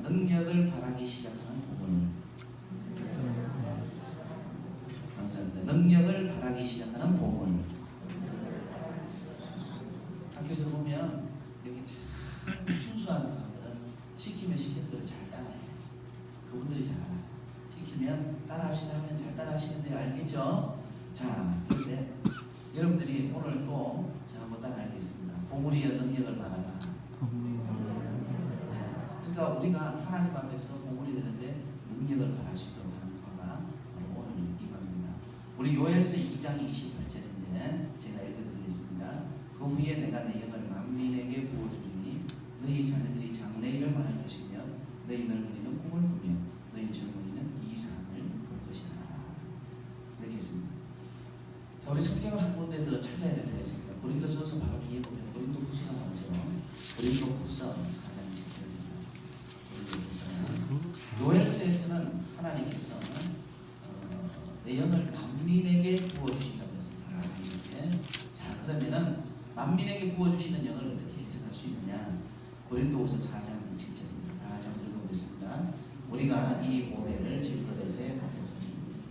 능력을 바라기 시작하는 보물. 감사합니다. 능력을 바라기 시작하는 보물. 학교에서 보면 이렇게 참 순수한 사람들은 시키면 시키는 대로 잘 따라해요. 그분들이 잘 알아. 시키면 따라합시다 하면 잘 따라하시면 돼요. 알겠죠? 자, 그런데 여러분들이 오늘 또 저하고 따라 알겠습니다. 보물이여 능력을 바라라. 그러니까 우리가 하나님 앞에서 보물이 되는데 능력을 바랄 수 있도록 하는 과가 바로 오늘 이겁니다. 우리 요엘서 2장 28절인데 제가 읽어드리겠습니다. 그 후에 내가 내 영을 만민에게 부어주리니 너희 자녀들이 장래일을 말할 것이며 너희 늙은이는 꿈을 꾸며 너희 젊은이는 이상을 볼 것이다. 이렇게 했습니다. 자, 우리 성경을 한 군데 더 찾아야 될 때가 있습니다. 고린도전서 바로 뒤에 보면 고린도후서가 나오죠. 고린도후서 4장 7절입니다. 요엘서에서는 하나님께서 내 영을 만민에게 부어주신다고 했습니다. 만민에게. 자, 그러면은 만민에게 부어주시는 영을 어떻게 해석할 수 있느냐? 고린도후서 4장 7절입니다. 다 같이 한번 읽어보겠습니다. 우리가 이 보배를 질그릇에 가졌으니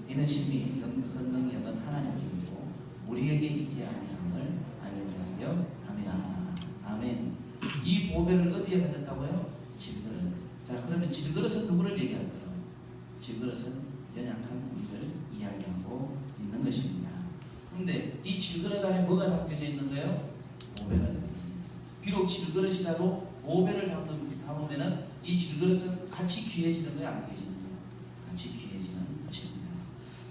이는 심히 큰 능력은 하나님께 있고 우리에게 있지 아니함을 알게 하려 함이라. 아멘. 이 보배를 어디에 가졌다고요? 질그릇. 자, 그러면 질그릇은 누구를 얘기할까요? 질그릇은 연약한 우리를 이야기하고 있는 것입니다. 그런데 이 질그릇 안에 뭐가 담겨져 있는 거예요? 보배가 담겨져 있습니다. 비록 질그릇이라도 보배를 담으면은 이 질그릇은 같이 귀해지는 거예요? 안 귀해지는 거예요? 같이 귀해지는 것입니다.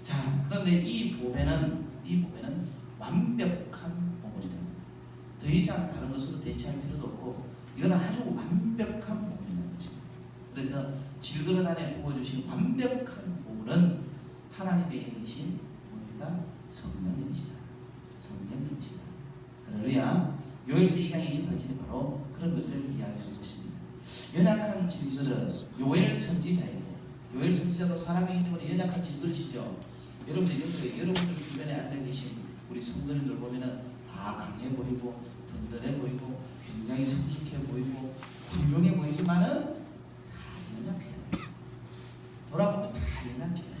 자, 그런데 이 보배는 완벽한 보물이라는 거예요. 더 이상 다른 것으로 대체할 필요도 없고 이건 아주 완벽한 보물이라는 것입니다. 그래서 질그릇 안에 부어주신 완벽한 보물은 하나님의 영이신 뭡니까? 성령님이시다. 성령님이시다. 할렐루야. 요엘서 2장 28절이 바로 그런 것을 이야기하는 것입니다. 연약한 질그릇, 요엘 선지자예요. 요엘 선지자도 사람이기 때문에 연약한 질그릇이죠. 여러분들 주변에 앉아 계신 우리 성도님들 보면은 다 강해 보이고 든든해 보이고 굉장히 성숙해 보이고 훌륭해 보이지만은 다 연약해요. 돌아보면 다 연약해요.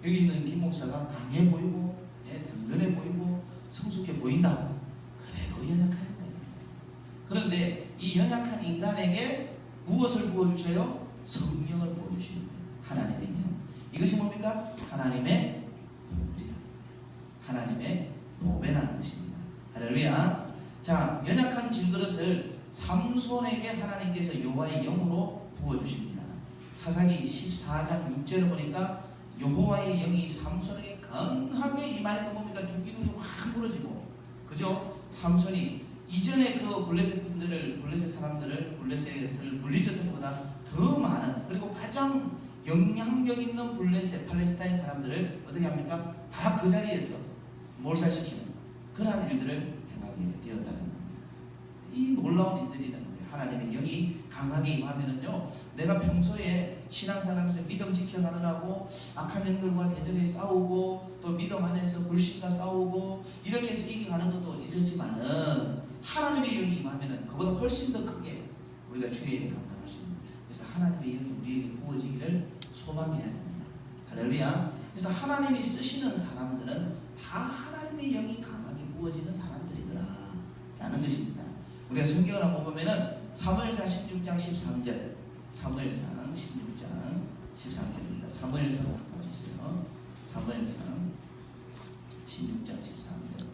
여기 있는 김 목사가 강해 보이고 든든해 보이고 성숙해 보인다. 그래도 연약한 거예요. 그런데 이 연약한 인간에게 무엇을 부어주셔요? 성령을 부어주시는 거예요. 하나님의 영. 이것이 뭡니까? 하나님의 보물이라. 하나님의 보배라는 것입니다. 할렐루야. 자, 연약한 질그릇을 삼손에게 하나님께서 여호와의 영으로 부어주십니다. 사사기 14장 6절을 보니까 여호와의 영이 삼손에게 강하게 임하니까 뭡니까? 두 기둥이 확 부러지고, 그죠? 삼손이 이전에 그 블레셋 사람들을 블레셋을 물리쳤던 것보다 더 많은, 그리고 가장 영향력 있는 블레셋 팔레스타인 사람들을 어떻게 합니까? 다 그 자리에서 몰살시키는 그러한 일들을 행하게 되었다는 겁니다. 이 놀라운 일들이라는 거예요. 하나님의 영이 강하게 임하면은요, 내가 평소에 신앙생활하면서 믿음 지켜가느라고 악한 영들과 대적에 싸우고 또 믿음 안에서 불신과 싸우고 이렇게 해서 이겨가는 것도 있었지만은 하나님의 영이 임하면은 그보다 훨씬 더 크게 우리가 주의 일을 감당할 수 있는 거예요. 그래서 하나님의 영이 우리에게 부어지기를 소망해야 됩니다. 할렐루야. 그래서 하나님이 쓰시는 사람들은 다 하나님의 영이 강하게 부어지는 사람들이더라 라는 것입니다. 우리가 성경을 한번 보면은 사무엘상 16장 13절, 사무엘상 16장 13절입니다. 사무엘상 한번 봐주세요. 사무엘상 16장 13절.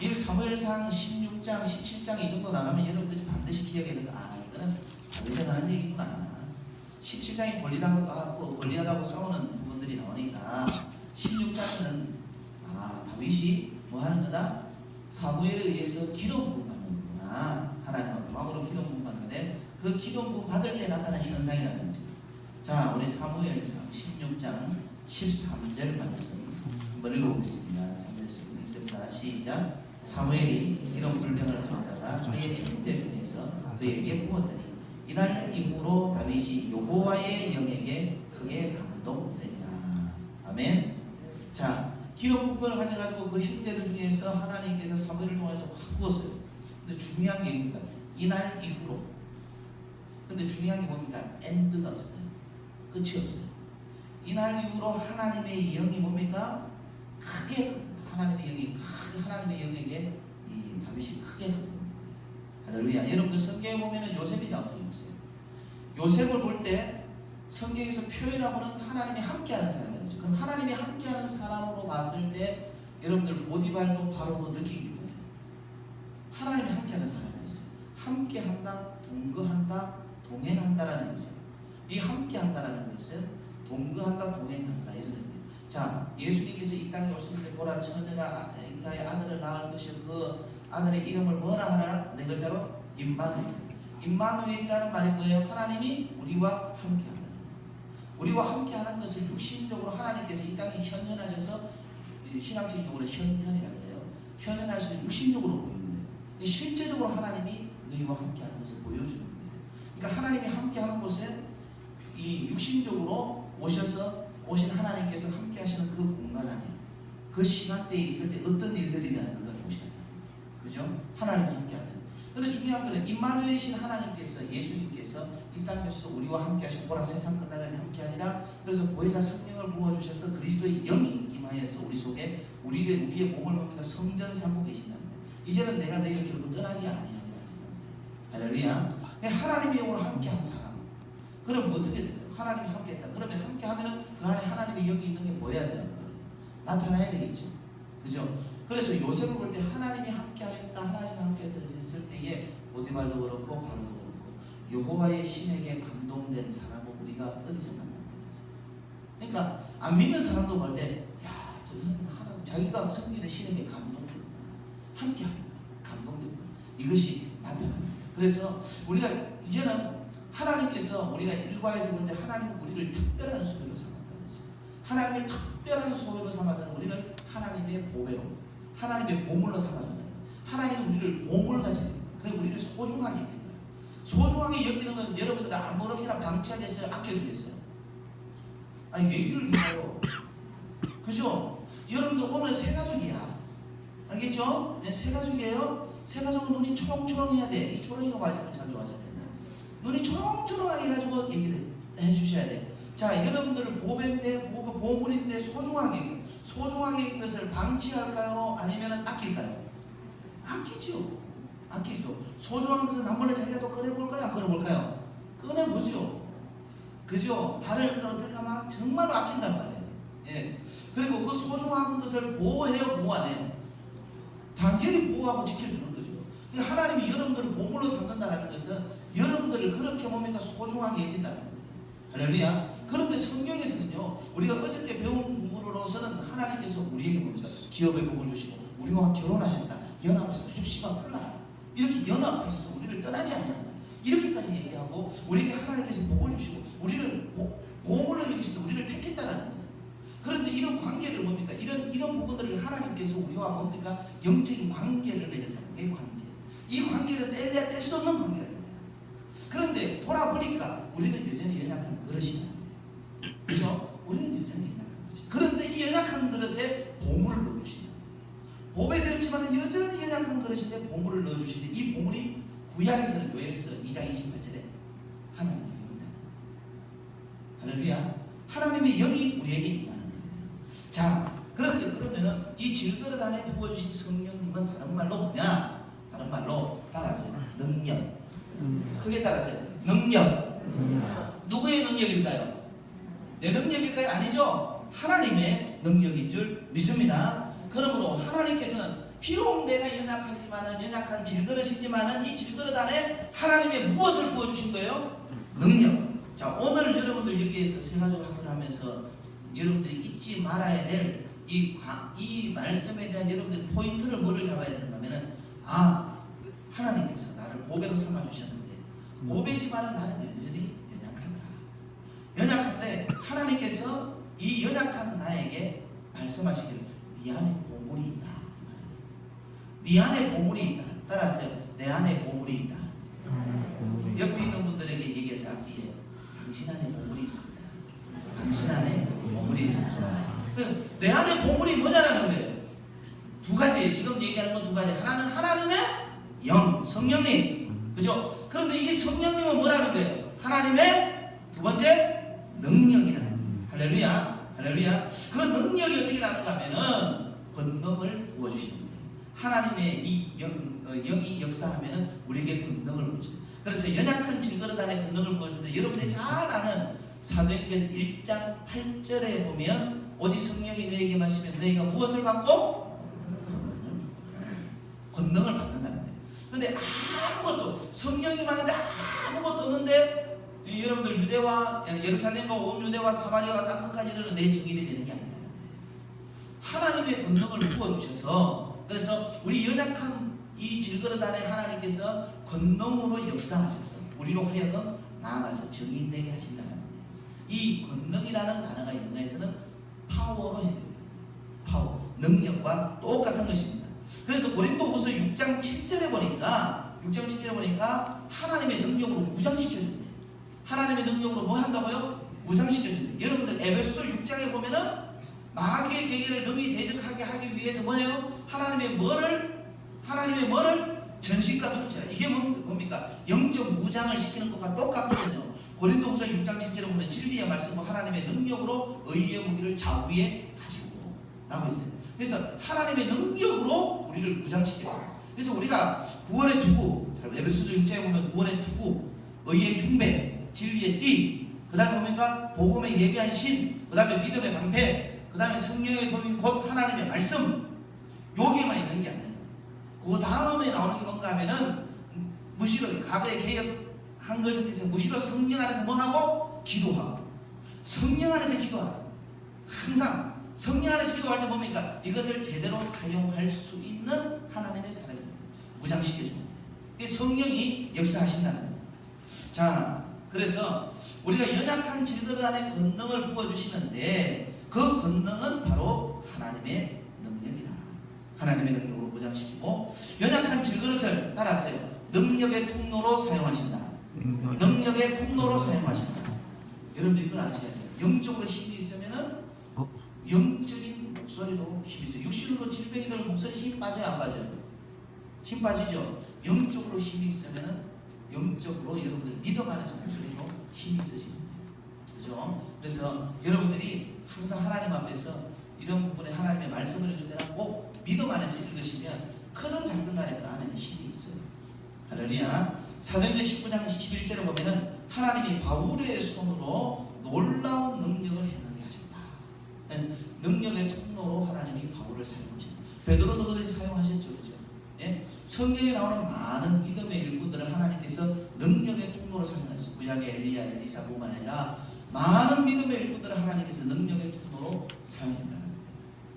이 사무엘상 16장 17장 이 정도 나가면 여러분들이 반드시 기억해야 되는 거, 이거는 다윗에서 하는 얘기구나. 17장이 권리하다고 싸우는 부분들이 나오니까 16장은 다윗이 뭐 하는 거다? 사무엘에 의해서 기름 부음 받는 거구나. 하나님 앞에 마음으로 기름 부음 받는데 그 기름 부음 받을 때 나타난 현상이라는 거죠. 자, 우리 사무엘상 16장 13절 말씀 한번 읽어보겠습니다. 자기에서 읽습니다. 시작. 사무엘이 기름 불병을 가져다가 그의 형제 중에서 그에게 부었더니 이날 이후로 다윗이 여호와의 영에게 크게 감동되니라. 아멘. 자, 기름 부음을 가져가지고 그 형제들 중에서 하나님께서 사무엘을 통해서 확 부었어요. 근데 중요한 게 뭡니까? 이날 이후로. 근데 중요한 게 뭡니까? 엔드가 없어요. 끝이 없어요. 이날 이후로 하나님의 영이 뭡니까? 크게 하나님의 영이 크게 하나님의 영에게 이 다윗이 크게 감동됩니다. 할렐루야. 여러분들 성경에 보면은 요셉이 나오죠. 요셉을 볼 때 성경에서 표현하고는 하나님이 함께하는 사람이죠. 그럼 하나님이 함께하는 사람으로 봤을 때 여러분들 보디발도 바로도 느끼게 뭐예요? 하나님이 함께하는 사람이었어요. 함께한다, 동거한다, 동행한다라는 거죠. 이 함께한다라는 것은 동거한다, 동행한다 이런 의미예요. 자, 예수님께서 이 땅에 오실 때 보라 처녀가 인타의 아들을 낳을 것이요 그 아들의 이름을 뭐라 하나? 네 글자로 임마누엘. 임마누엘이라는 말이 뭐예요? 하나님이 우리와 함께한다는 거예요. 우리와 함께하는 것을 육신적으로 하나님께서 이 땅에 현현하셔서 신앙적인 용어로 현현이라고 해요. 현현하셔서 육신적으로 보이는 거예요. 실제적으로 하나님이 너희와 함께하는 것을 보여주는 거예요. 그러니까 하나님이 함께하는 곳에 이 육신적으로 오신 하나님께서 함께하시는 그 공간 안에 그 시간대에 있을 때 어떤 일들이 일어나는 걸 보셔야 돼요. 그죠? 하나님이 함께하는. 근데 중요한 것은 임마누엘이신 하나님께서 예수님께서 이 땅에서 우리와 함께하신 보라 세상 끝날까지 함께하니라. 그래서 보혜사 성령을 부어주셔서 그리스도의 영이 임하여서 우리 속에 우리의 몸을 뭡니까? 성전 삼고 계신다는 거예요. 이제는 내가 너희를 결국 떠나지 아니하리라 하신다는 거예요. 할렐루야. 하나님의 영으로 함께한 사람. 그럼 어떻게 될까요? 하나님이 함께했다. 그러면 함께하면은 그 안에 하나님의 영이 있는 게 보여야 돼요. 나타나야 되겠죠. 그죠? 그래서 요셉을 볼 때 하나님이 함께하였다, 하나님이 함께했다 했을 때에 보디발도 그렇고 바로도 그렇고 여호와의 신에게 감동된 사람은 우리가 어디서 만난 거였어요? 그러니까 안 믿는 사람도 볼 때, 야, 저 사람은 하나님 자기가 섬기는 신에게 감동되구나, 함께하니까 감동되구나. 이것이 나타납니다. 그래서 우리가 이제는 하나님께서 우리가 일과에서 볼 때 하나님은 우리를 특별한 소유로 삼았다 그랬어요. 하나님의 특별한 소유로 삼았다. 우리를 하나님의 보배로, 하나님의 보물로 삼아준다. 하나님은 우리를 보물같이 생각해요. 그리고 우리를 소중하게 여긴다. 소중하게 여기는 건 여러분들은 아무렇게나 방치하겠어요? 아껴주겠어요? 아니 얘기를 해요. 그죠? 여러분들 오늘 새 가족이야. 알겠죠? 네, 새 가족이에요. 새 가족은 눈이 초롱초롱해야 돼. 이 초롱이가 말씀을 잘 좋아하셔야 된다. 눈이 초롱초롱하게 해가지고 얘기를 해주셔야 돼. 자, 여러분들 보배인데 보물인데 소중하게 이것을 방치할까요? 아니면 아낄까요? 아끼죠. 아끼죠. 소중한 것은 한 번에 자기가 또 꺼내볼까요? 안 꺼내볼까요? 꺼내보죠. 그죠? 다를 것들과 막 정말로 아낀단 말이에요. 예. 그리고 그 소중한 것을 보호해요, 보호 안 해요? 당연히 보호하고 지켜주는 거죠. 그러니까 하나님이 여러분들을 보물로 삼는다는 것은 여러분들을 그렇게 뭡니까? 소중하게 여긴다는 거예요. 할렐루야. 그런데 성경에서는요, 우리가 어저께 배운 부분으로서는 하나님께서 우리에게 뭡니까? 기업의 복을 주시고 우리와 결혼하셨다. 연합해서 heb시가 풀라라. 이렇게 연합하셔서 우리를 떠나지 아니한다. 이렇게까지 얘기하고 우리에게 하나님께서 복을 주시고 우리를 보물로 여기신다. 우리를 택했다라는 거예요. 그런데 이런 관계를 뭡니까? 이런 부분들을 하나님께서 우리와 뭡니까? 영적인 관계를 맺었다는 거예요. 관계. 이 관계를 뗄래야 뗄 수 없는 관계가 된다. 그런데 돌아보니까 우리는 여전히 연약한 그릇이라는 거예요. 그죠? 우리는 여전히 연약한 그릇이. 그런데 이 연약한 그릇에 보물을 넣어주신다. 보배되었지만 여전히 연약한 그릇인데 보물을 넣어주시는데 이 보물이 구약에서는 요엘서 2장 28절에 하나님의 영이라는 거예요. 할렐루야. 하나님의 영이 우리에게 임하는 거예요. 자, 그런데 그러면은 이 질그릇 안에 부어주신 성령님은 다른 말로 뭐냐? 다른 말로 따라서 능력. 크게 따라서요. 능력. 누구의 능력일까요? 내 능력일까요? 아니죠. 하나님의 능력인 줄 믿습니다. 그러므로 하나님께서는 비록 내가 연약한 질그릇이지만은 이 질그릇 안에 하나님의 무엇을 부어주신 거예요? 능력. 자, 오늘 여러분들 여기에서 새가족 학교를 하면서 여러분들이 잊지 말아야 될 이 말씀에 대한 여러분들이 포인트를 뭐를 잡아야 되는가 하면은, 하나님께서 나를 보배로 삼아주셨는데 보배지만은 나는 여전히 연약하더라. 연약한데 하나님께서 이 연약한 나에게 말씀하시기를 네 안에 보물이 있다. 네 안에 보물이 있다. 따라하세요. 내 안에 보물이 있다. 옆에 있는 분들에게 얘기해서 앞뒤에 당신 안에 보물이 있습니다. 당신 안에 보물이 있습니다. 내 안에 보물이 뭐냐라는 거예요. 두 가지예요. 지금 얘기하는 건 두 가지. 하나는 하나님의 영, 성령님. 그죠? 그런데 이 성령님은 뭐라는 거예요? 하나님의 두 번째 능력이라는 거예요. 할렐루야. 할렐루야. 그 능력이 어떻게 나는가 하면은 권능을 부어주시는 거예요. 하나님의 이 영이 역사하면은 우리에게 권능을 부어줍니다. 그래서 연약한 질그릇 안에 권능을 부어주는데, 여러분들이 잘 아는 사도행전 1장 8절에 보면 오직 성령이 너에게 마시면 너희가 무엇을 받고? 권능을 받는다는 거예요. 근데 아무것도, 성령이 많은데 아무것도 없는데 여러분들 유대와 예루살렘과 온 유대와 사마리아와 땅끝까지 이르는 내 정인이 되는 게 아니라는 거예요. 하나님의 권능을 부어주셔서, 그래서 우리 연약한 이 질그릇 안에 하나님께서 권능으로 역사하셔서 우리로 하여금 나아가서 정인 되게 하신다는 거예요. 이 권능이라는 단어가 영어에서는 파워로 해석됩니다. 파워, 능력과 똑같은 것입니다. 그래서 고린도후서 6장 7절에 보니까 하나님의 능력으로 무장시켜준대요. 하나님의 능력으로 뭐 한다고요? 무장시켜준대요. 여러분들 에베소서 6장에 보면은 마귀의 계계를 능히 대적하게 하기 위해서 뭐예요? 하나님의 뭐를? 전신과 통치라. 이게 뭡니까? 영적 무장을 시키는 것과 똑같거든요. 고린도후서 6장 7절에 보면 진리의 말씀과 하나님의 능력으로 의의 무기를 좌우에 가지고 라고 있어요. 그래서 하나님의 능력으로 우리를 무장시켜요. 그래서 우리가 구원의 투구, 에베소서 6장에 보면 구원의 투구, 의의 흉배, 진리의 띠, 그 다음에 뭡니까? 복음의 예비한 신, 그 다음에 믿음의 방패, 그 다음에 성령의 검인 곧 하나님의 말씀, 여기에만 있는 게 아니에요. 그 다음에 나오는 게 뭔가 하면은 무시로 과거에 개혁한 것에 대해서 무시로 성령 안에서 뭐하고? 기도하고. 성령 안에서 기도하고. 항상 성령 안에서 기도할 때 뭡니까? 이것을 제대로 사용할 수 있는 하나님의 사람입니다. 무장시켜주는 거예요. 이게 성령이 역사하신다는 거예요. 자, 그래서 우리가 연약한 질그릇 안에 권능을 부어주시는데, 그 권능은 바로 하나님의 능력이다. 하나님의 능력으로 무장시키고, 연약한 질그릇을 따라서요, 능력의 통로로 사용하신다. 능력의 통로로 사용하신다. 여러분들 이걸 아셔야 돼요. 영적으로 힘이 있으면은 영적인 목소리도 힘이 있어요. 육신으로 질병이 들면 목소리 힘이 빠져요, 안 빠져요? 힘 빠지죠. 영적으로 힘이 있으면은 영적으로 여러분들 믿음 안에서 목소리로 힘이 있으시는 거예요. 그죠? 그래서 여러분들이 항상 하나님 앞에서 이런 부분에 하나님의 말씀을 읽을 때는 꼭 믿음 안에서 읽으시면 크든 작든 간에 그 안에는 힘이 있어요. 할렐루야. 사도행전 19장 11절에 보면은 하나님이 바울의 손으로 놀라운 능력을 행하게 하셨다. 능력의 통로로 하나님이 바울을 사용하신다. 베드로도 그렇게 사용하셨죠. 그죠? 예? 성경에 나오는 많은 믿음의 일꾼들을 하나님께서 능력의 통로로 사용하셨어요. 구약의 엘리야, 엘리사뿐만 아니라 많은 믿음의 일꾼들을 하나님께서 능력의 통로로 사용했다는 거예요.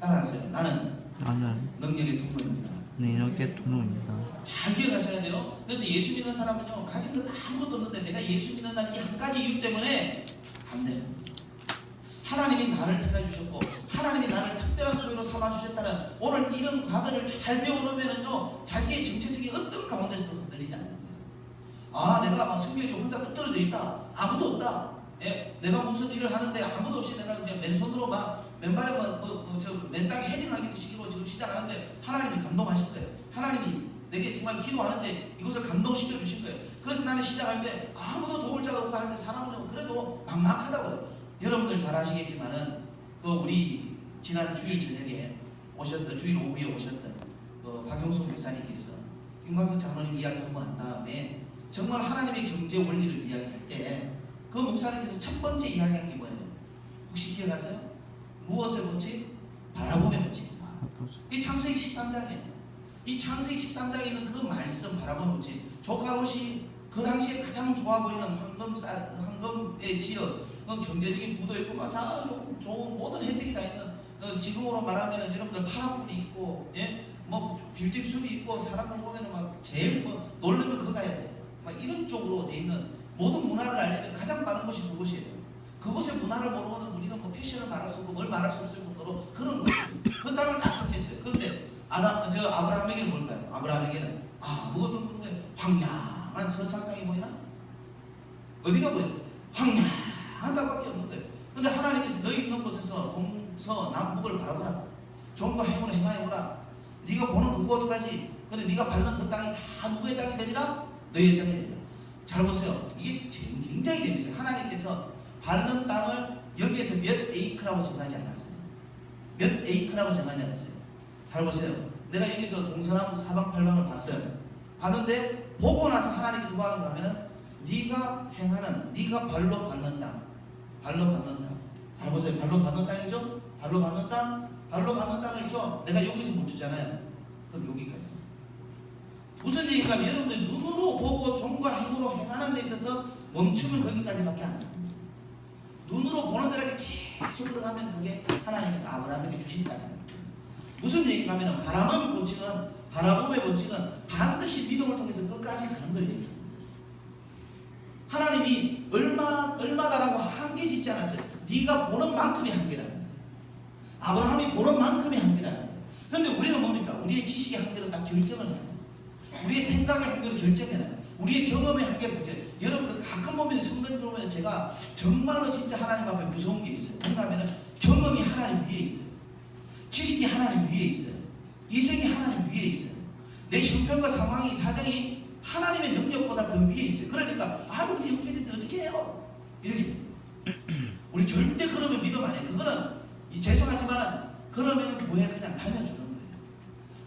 따라하세요. 나는 능력의 통로입니다. 능력의 통로입니다. 잘 기억하셔야 돼요. 그래서 예수 믿는 사람은요, 가진 것 아무것도 없는데 내가 예수 믿는다는 이 한 가지 이유 때문에 안 돼요. 하나님이 나를 택해 주셨고 하나님이 나를 특별한 소유로 삼아 주셨다는 오늘 이런 과들을 잘 배워놓으면은요, 자기의 정체성이 어떤 가운데서도 흔들리지 않는 거예요. 아, 내가 막 성경에 혼자 뚝 떨어져 있다. 아무도 없다. 예? 내가 무슨 일을 하는데 아무도 없이 내가 이제 맨손으로 막 맨발에 맨땅에 헤딩하기 식으로 지금 시작하는데 하나님이 감동하실 거예요. 하나님이 내게 정말 기도하는데 이것을 감동시켜 주실 거예요. 그래서 나는 시작할 때 아무도 도울 자가 없고 할 때 사람은 그래도 막막하다고요. 여러분들 잘 아시겠지만은 그 우리 지난 주일 저녁에 오셨던, 주일 오후에 오셨던 그 박용수 목사님께서 김광석 장로님 이야기하고 난 다음에 정말 하나님의 경제 원리를 이야기할 때 그 목사님께서 첫 번째 이야기한 게 뭐예요? 혹시 기억하세요? 무엇을 본지? 바라봄의 법칙이죠. 이 창세기 13장이에요. 이 창세기 13장에 있는 그 말씀 바라봄의 법칙. 조카롯이 그 당시에 가장 좋아 보이는 황금의 지역, 경제적인 부도 있고 막 좋은 모든 혜택이 다 있는, 지금으로 말하면은 여러분들 파라군이 있고, 예? 뭐 빌딩 숲이 있고, 사람을 보면은 막 제일 뭐 놀려면 그거 가야 돼. 막 이런 쪽으로 돼 있는 모든 문화를 알려면 가장 빠른 곳이 그곳이에요. 그곳의 문화를 모르고는 우리가 뭐 패션을 말할 수 없고 뭘 말할 수 없을 정도로 그런 곳이에요. 그 땅을 딱 택했어요. 그런데 아브라함에게는 뭘까요? 아브라함에게는 아무것도 없는 거예요. 황량한 서창 땅이 보이나? 어디가 보여요? 황량한 땅밖에 없는 거예요. 근데 하나님께서 너희 있는 곳에서 동서남북을 바라보라. 종과 행으로 행하여보라. 네가 보는 그곳까지. 근데 네가 밟는 그 땅이 다 누구의 땅이 되리라? 너희의 땅이 되리라. 잘 보세요. 이게 굉장히 재밌어요. 하나님께서 밟는 땅을 여기에서 몇 에이크라고 정하지 않았어요. 몇 에이크라고 정하지 않았어요. 잘 보세요. 내가 여기서 동서남북 사방팔방을 봤어요. 봤는데 보고 나서 하나님께서 뭐하는가 하면은 네가 행하는, 네가 발로 밟는 땅, 발로 밟는 땅. 잘 보세요. 발로 밟는 땅이죠? 발로 밟는 땅, 발로 밟는 땅이죠? 내가 여기서 멈추잖아요. 그럼 여기까지. 무슨 얘기인가 하면 여러분들 눈으로 보고 종과 힘으로 행하는 데 있어서 멈추면 거기까지밖에 안 됩니다. 눈으로 보는 데까지 계속 들어가면 그게 하나님께서 아브라함에게 주신 땅이에요. 무슨 얘기인가 하면 바라봄의 본칙은 반드시 믿음을 통해서 끝까지 가는 걸 얘기합니다. 하나님이 얼마다라고 한계 짓지 않았어요. 네가 보는 만큼의 한계라는 거예요. 아브라함이 보는 만큼의 한계라는 거예요. 그런데 우리는 뭡니까? 우리의 지식의 한계로 딱 결정을 해요. 우리의 생각의 한계로 결정해놔요. 우리의 경험의 한계로 결정해요. 여러분들 가끔 보면 성도님 보면 제가 정말로 진짜 하나님 앞에 무서운 게 있어요. 뭔가 하면 경험이 하나님 위에 있어요. 지식이 하나님 위에 있어요. 이성이 하나님 위에 있어요. 내 형편과 상황이 사정이 하나님의 능력보다 더 위에 있어요. 그러니까 우리 형편인데 어떻게 해요? 이렇게 됩니다. 우리 절대 그러면 믿음 안 해요. 그거는 죄송하지만 그러면 교회 그냥 다녀주는 거예요.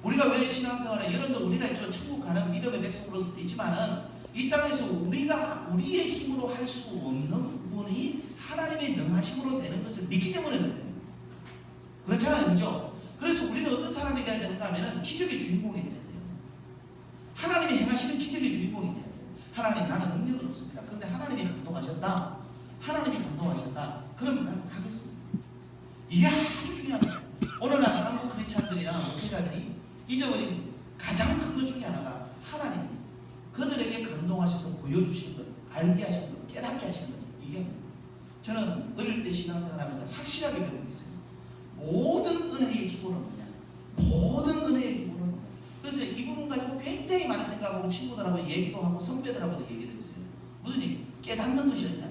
우리가 왜 신앙생활에 여러분들 우리가 천국 가는 믿음의 백성으로서 있지만은 이 땅에서 우리가 우리의 힘으로 할 수 없는 부분이 하나님의 능하심으로 되는 것을 믿기 때문에 그래요. 그렇잖아요, 그죠? 그래서 우리는 어떤 사람이 되어야 되는가 하면은 기적의 주인공이 돼야 돼요. 하나님이 행하시는 기적의 주인공이 돼야 돼요. 하나님, 나는 능력은 없습니다. 그런데 하나님이 감동하셨다. 하나님이 감동하셨다. 그러면 나는 하겠습니다. 이게 아주 중요합니다. 오늘날 한국 크리스찬들이나 목회자들이 잊어버린 가장 큰 것 중에 하나가 하나님이 그들에게 감동하셔서 보여주시는 것, 알게 하시는 것, 깨닫게 하시는 것, 이게 뭡니까? 저는 어릴 때 신앙생활하면서 확실하게 배우고 있어요. 모든 은혜의 기본은 뭐냐? 모든 은혜의 기본은 뭐냐? 그래서 이 부분 가지고 굉장히 많은 생각하고 친구들하고 얘기도 하고 선배들하고도 얘기를 했어요. 무슨 얘기? 깨닫는 것이 없냐?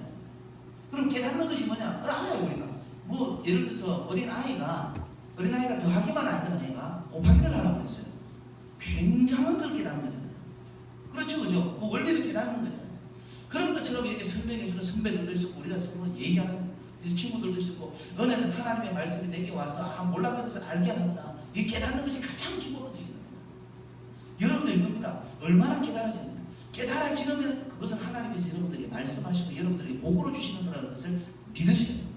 그럼 깨닫는 것이 뭐냐? 알아요, 우리가. 뭐 예를 들어서 어린아이가 더하기만 알던 아이가 곱하기를 하라고 그랬어요. 굉장한 걸 깨닫는 거잖아요. 그렇죠, 그죠? 그 원리를 깨닫는 거잖아요. 그런 것처럼 이렇게 설명해주는 선배들도 있었고 우리가 서로 얘기하는 친구들도 있었고, 은혜는 하나님의 말씀이 내게 와서 몰랐던 것을 알게 하는 거다. 이 깨닫는 것이 가장 기본적인 겁니다. 여러분들 이겁니다. 얼마나 깨달아지느냐. 깨달아지면 그것은 하나님께서 여러분들에게 말씀하시고 여러분들에게 복으로 주시는 거라는 것을 믿으셔야 됩니다.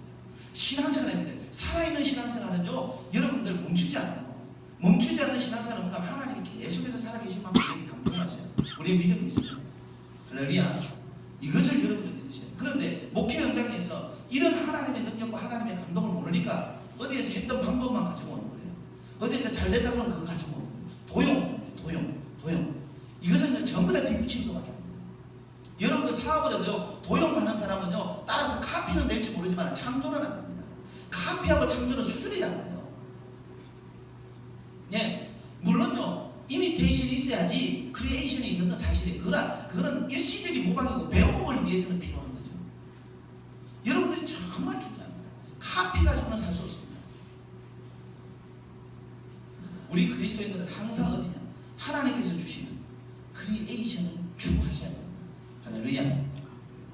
신앙생활입니다. 살아있는 신앙생활은요, 여러분들 멈추지 않아요. 멈추지 않는 신앙생활은 뭔가 하나님이 계속해서 살아계신 만큼 우리에게 감동하세요. 우리의 믿음이 있습니다. 할렐루야. 이것을 여러분들 믿으셔야 돼요. 그런데 목회 현장에서 이런 하나님의 능력과 하나님의 감동을 모르니까 어디에서 했던 방법만 가지고 오는 거예요. 어디에서 잘 됐다 그러면 그거 가지고 오는 거예요. 도용. 이것은 전부 다 뒷붙이는 것밖에 안 돼요. 여러분들 사업을 해도요, 도용하는 사람은요, 따라서 카피는 될지 모르지만 창조는 안 됩니다. 카피하고 창조는 수준이 달라요. 네, 물론요, 이미테이션이 있어야지 크리에이션이 있는 건 사실이에요. 그거는 일시적인 모방이고 배움을 위해서는 필요한 거죠. 여러분들이 정말 중요합니다. 카피 가지고는 살 수 없습니다. 우리 그리스도인들은 항상 어디냐? 하나님께서 주시는 크리에이션을 추구하셔야 됩니다.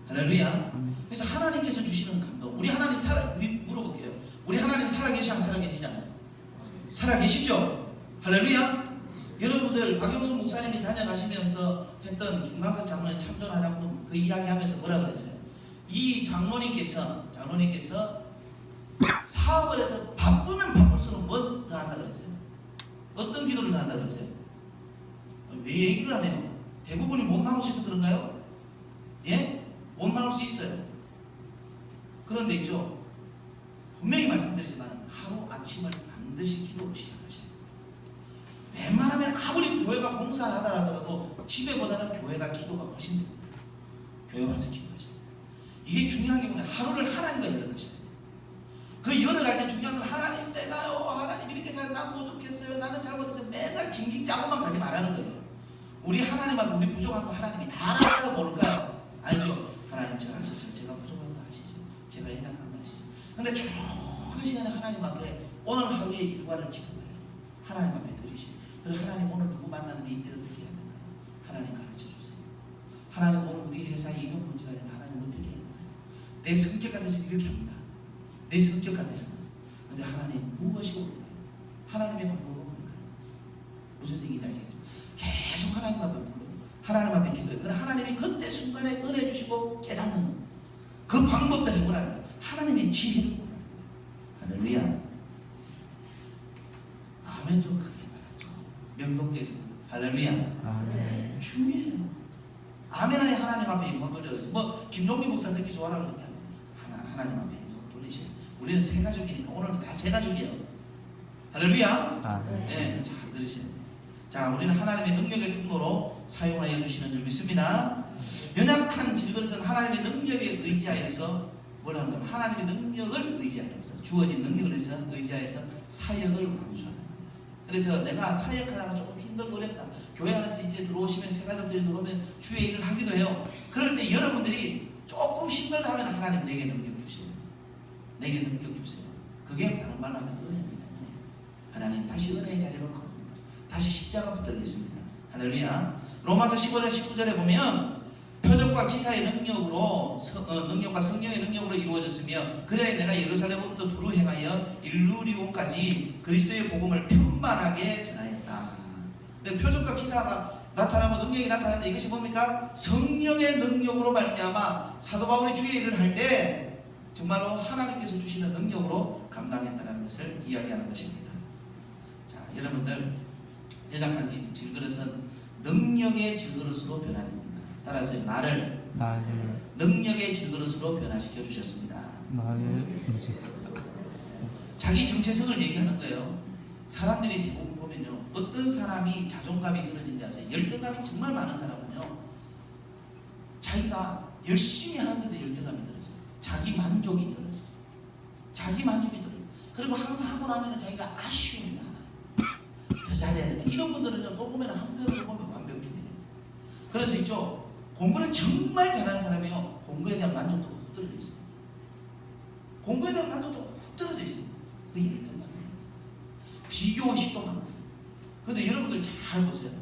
할렐루야. 그래서 하나님께서 주시는 감동. 우리 물어볼게요. 우리 하나님 살아계시 안 살아계시지 않아요? 살아계시죠? 할렐루야. 여러분들 박영수 목사님이 다녀가시면서 했던 김광석 장로의 참전하자고 그 이야기하면서 뭐라 그랬어요? 이 장로님께서 사업을 해서 바쁘면 바쁠수록 뭐 더 한다 그랬어요? 어떤 기도를 더 한다 그랬어요? 왜 얘기를 안 해요? 대부분이 못 나오셔서 그런가요? 예? 못 나올 수 있어요. 그런데 있죠, 분명히 말씀드리지만 하루 아침을 반드시 기도로 시작하셔야 돼요. 웬만하면 아무리 교회가 공사를 하더라도 집에보다는 교회가 기도가 훨씬 됩니다. 교회 와서 기도하셔야 돼요. 이게 중요한 게 뭐냐? 하루를 하나님과 열어가셔야 돼요. 그 열어갈 때 중요한 건 하나님, 하나님 이렇게 살아, 난 부족했어요, 나는 잘못했어요, 맨날 징징 짜고만 가지 말라는 거예요. 우리 하나님 앞에 우리 부족한 거 하나님이 다 알아요, 모를까요? 알죠? 하나님 저 아시죠? 제가 부족한 거 아시죠? 제가 연약한 거 아시죠? 근데 좋은 시간에 하나님 앞에 오늘 하루의 일과를 지켜봐야 돼요. 하나님 앞에 드리시고, 그리고 하나님 오늘 누구 만나는데 이때 어떻게 해야 될까요? 하나님 가르쳐 주세요. 하나님 오늘 우리 우리 회사의 이런 문제가 아니라 하나님 어떻게 해야 되나요? 내 성격 같아서 이렇게 합니다. 내 성격 같아서는. 근데 하나님 무엇이 옳을까요? 하나님의 방법은 뭘까요? 무슨 얘기인지 아시겠죠? 계속 하나님 앞에 불러요. 하나님 앞에 기도해요. 그럼 하나님이 그때 순간에 은혜 주시고 깨닫는 그 방법대로 해보라는 거예요. 하나님의 지혜를 구하라는 거예요. 할렐루야. 아멘 좀 크게 말하죠. 명동교에서 할렐루야. 아멘. 중요해요. 아멘하에 하나님 앞에 영광 돌려서 뭐 김용기 목사 듣기 좋아라 그러는데 하나님 앞에 영광 돌리셔요. 우리는 세 가족이니까 오늘은 다 세 가족이에요. 할렐루야. 아멘. 네, 잘 들으셔야 돼요. 자, 우리는 하나님의 능력의 통로로 사용하여 주시는 줄 믿습니다. 연약한 질그릇은 하나님의 능력에 의지하여서 뭘 하는 거예요? 하나님의 능력을 의지하여서 주어진 능력을 의지하여서 사역을 완수하는 거예요. 그래서 내가 사역하다가 조금 힘들고 어렵다. 교회 안에서 이제 들어오시면 새 가족들이 들어오면 주의 일을 하기도 해요. 그럴 때 여러분들이 조금 힘들다 하면 하나님 내게 능력 주세요. 내게 능력 주세요. 그게 다른 말로 하면 은혜입니다. 은혜. 하나님 다시 은혜의 자리로 가봅니다. 다시 십자가 붙들겠습니다. 할렐루야. 로마서 15장 19절에 보면 표적과 기사의 능력으로 능력과 성령의 능력으로 이루어졌으며 그래 내가 예루살렘으로부터 두루 행하여 일루리온까지 그리스도의 복음을 편만하게 전하였다. 표적과 기사가 나타나고 능력이 나타나는데 이것이 뭡니까? 성령의 능력으로 말미암아 사도 바울이 주의 일을 할 때 정말로 하나님께서 주시는 능력으로 감당했다는 것을 이야기하는 것입니다. 자, 여러분들 연약한 질그릇은 능력의 질그릇으로 변화됩니다. 따라서 나를 능력의 질그릇으로 변화시켜 주셨습니다. 자기 정체성을 얘기하는 거예요. 사람들이 대부분 보면요, 어떤 사람이 자존감이 떨어진지 아세요? 열등감이 정말 많은 사람은요, 자기가 열심히 하는데도 열등감이 떨어져요. 자기 만족이 떨어져요. 자기 만족이 떨어져요. 그리고 항상 하고 나면 자기가 아쉬움이 많아요. 더 잘해야 되는데 이런 분들은요, 또 보면 한편으로 보면 완벽주의예요. 그래서 있죠, 공부를 정말 잘하는 사람이요, 공부에 대한 만족도가 훅 떨어져 있어요. 공부에 대한 만족도가 훅 떨어져 있어요. 그 열등감이에요. 비교의식도 많고요. 근데 여러분들 잘 보세요.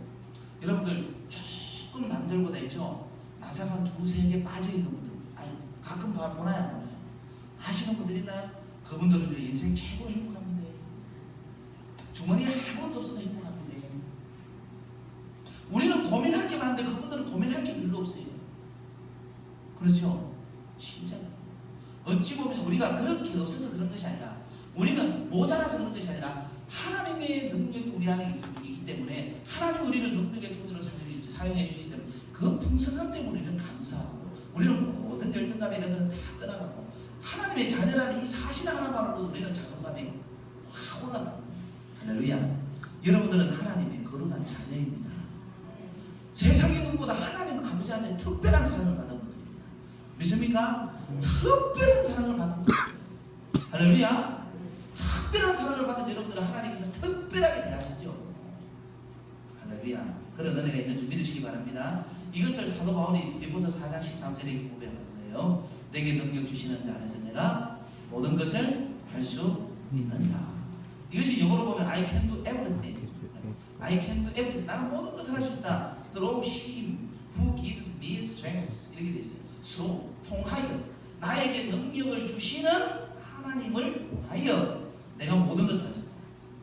여러분들 조금 남들보다 있죠, 나사가 한 두세 개 빠져있는 분들, 가끔 보나요? 아시는 분들 있나요? 그분들은 인생 최고로 행복합니다. 주머니에 아무것도 없어도 행복합니다. 우리는 고민할 게 많은데 그분들은 고민할 게 별로 없어요. 그렇죠? 진짜 어찌 보면 우리가 그렇게 없어서 그런 것이 아니라, 우리는 모자라서 그런 것이 아니라 하나님의 능력이 우리 안에 있기 때문에, 하나님 우리를 능력의 통로로 사용해 주시기 때문에 그 풍성함 때문에 우리는 감사하고, 우리는 모든 열등감 이런 것은 다 떠나가고, 하나님의 자녀라는 이 사실 하나만으로도 우리는 자존감이 확 올라가는 거예요. 할렐루야. 여러분들은 하나님의 거룩한 자녀입니다. 세상의 누구보다 하나님 아버지한테 특별한 사랑을 받은 분들입니다. 믿습니까? 특별한 사랑을 받은 분들. 할렐루야. 특별한 사랑을 받은 여러분들은 하나님께서 특별하게 대하시죠. 할렐루야. 그런 은혜가 있는 줄 믿으시기 바랍니다. 이것을 사도 바울이 빌립보서 4장 13절에 고백하는 거예요. 내게 능력 주시는 자 안에서 내가 모든 것을 할 수 있느니라. 이것이 영어로 보면 I can do everything. I can do everything. 나는 모든 것을 할 수 있다. Through him who gives me strength. 이렇게 되어 있어요. through, 통하여, 나에게 능력을 주시는 하나님을 통하여 내가 모든 것을 할 수 있다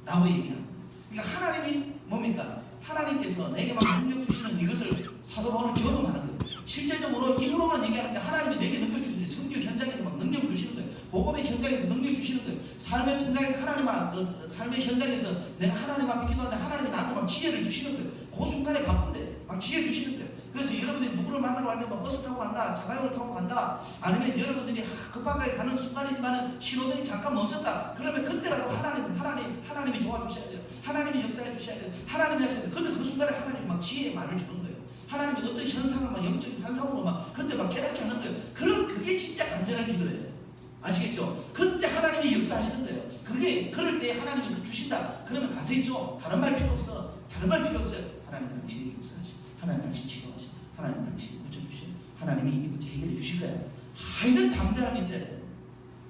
라고 얘기를 합니다. 그러니까 하나님이 뭡니까? 하나님께서 내게 막 능력 주시는 이것을 사도 바울은 경험하는 거예요. 실제적으로 입으로만 얘기하는데 하나님이 내게 능력 주시는, 성경 현장에서 막 능력을 주시는 거예요. 복음의 현장에서 능력 주시는 거예요. 삶의 현장에서 삶의 현장에서 내가 하나님 앞에 기도하는데 하나님이 나한테 막 지혜를 주시는 거예요. 그 순간에 바쁜데 막 지혜 주시는 거예요. 그래서 여러분들이 누구를 만나러 갈 때 막 버스 타고 간다, 자가용을 타고 간다, 아니면 여러분들이 급하게 가는 순간이지만 신호등이 잠깐 멈췄다. 그러면 그때라도 하나님이 도와주셔야 돼요. 하나님이 역사해 주셔야 돼요. 하나님이 하셔야 돼요. 근데 그 순간에 하나님이 막 지혜의 말을 주는 거예요. 하나님이 어떤 현상을 막 영적인 환상으로 막 그때 막 깨닫게 하는 거예요. 그게 진짜 간절한 기도예요. 아시겠죠? 그때 하나님이 역사하시는 거예요. 그럴 때 하나님이 주신다. 그러면 가서 있죠. 다른 말 필요 없어. 다른 말 필요 없어요. 하나님이 당신이 역사하시고, 하나님 당신 치료하시고, 하나님 당신이 고쳐주시고, 하나님이 이 문제 해결해 주실 거예요. 이런 담대함이 있어야 돼요.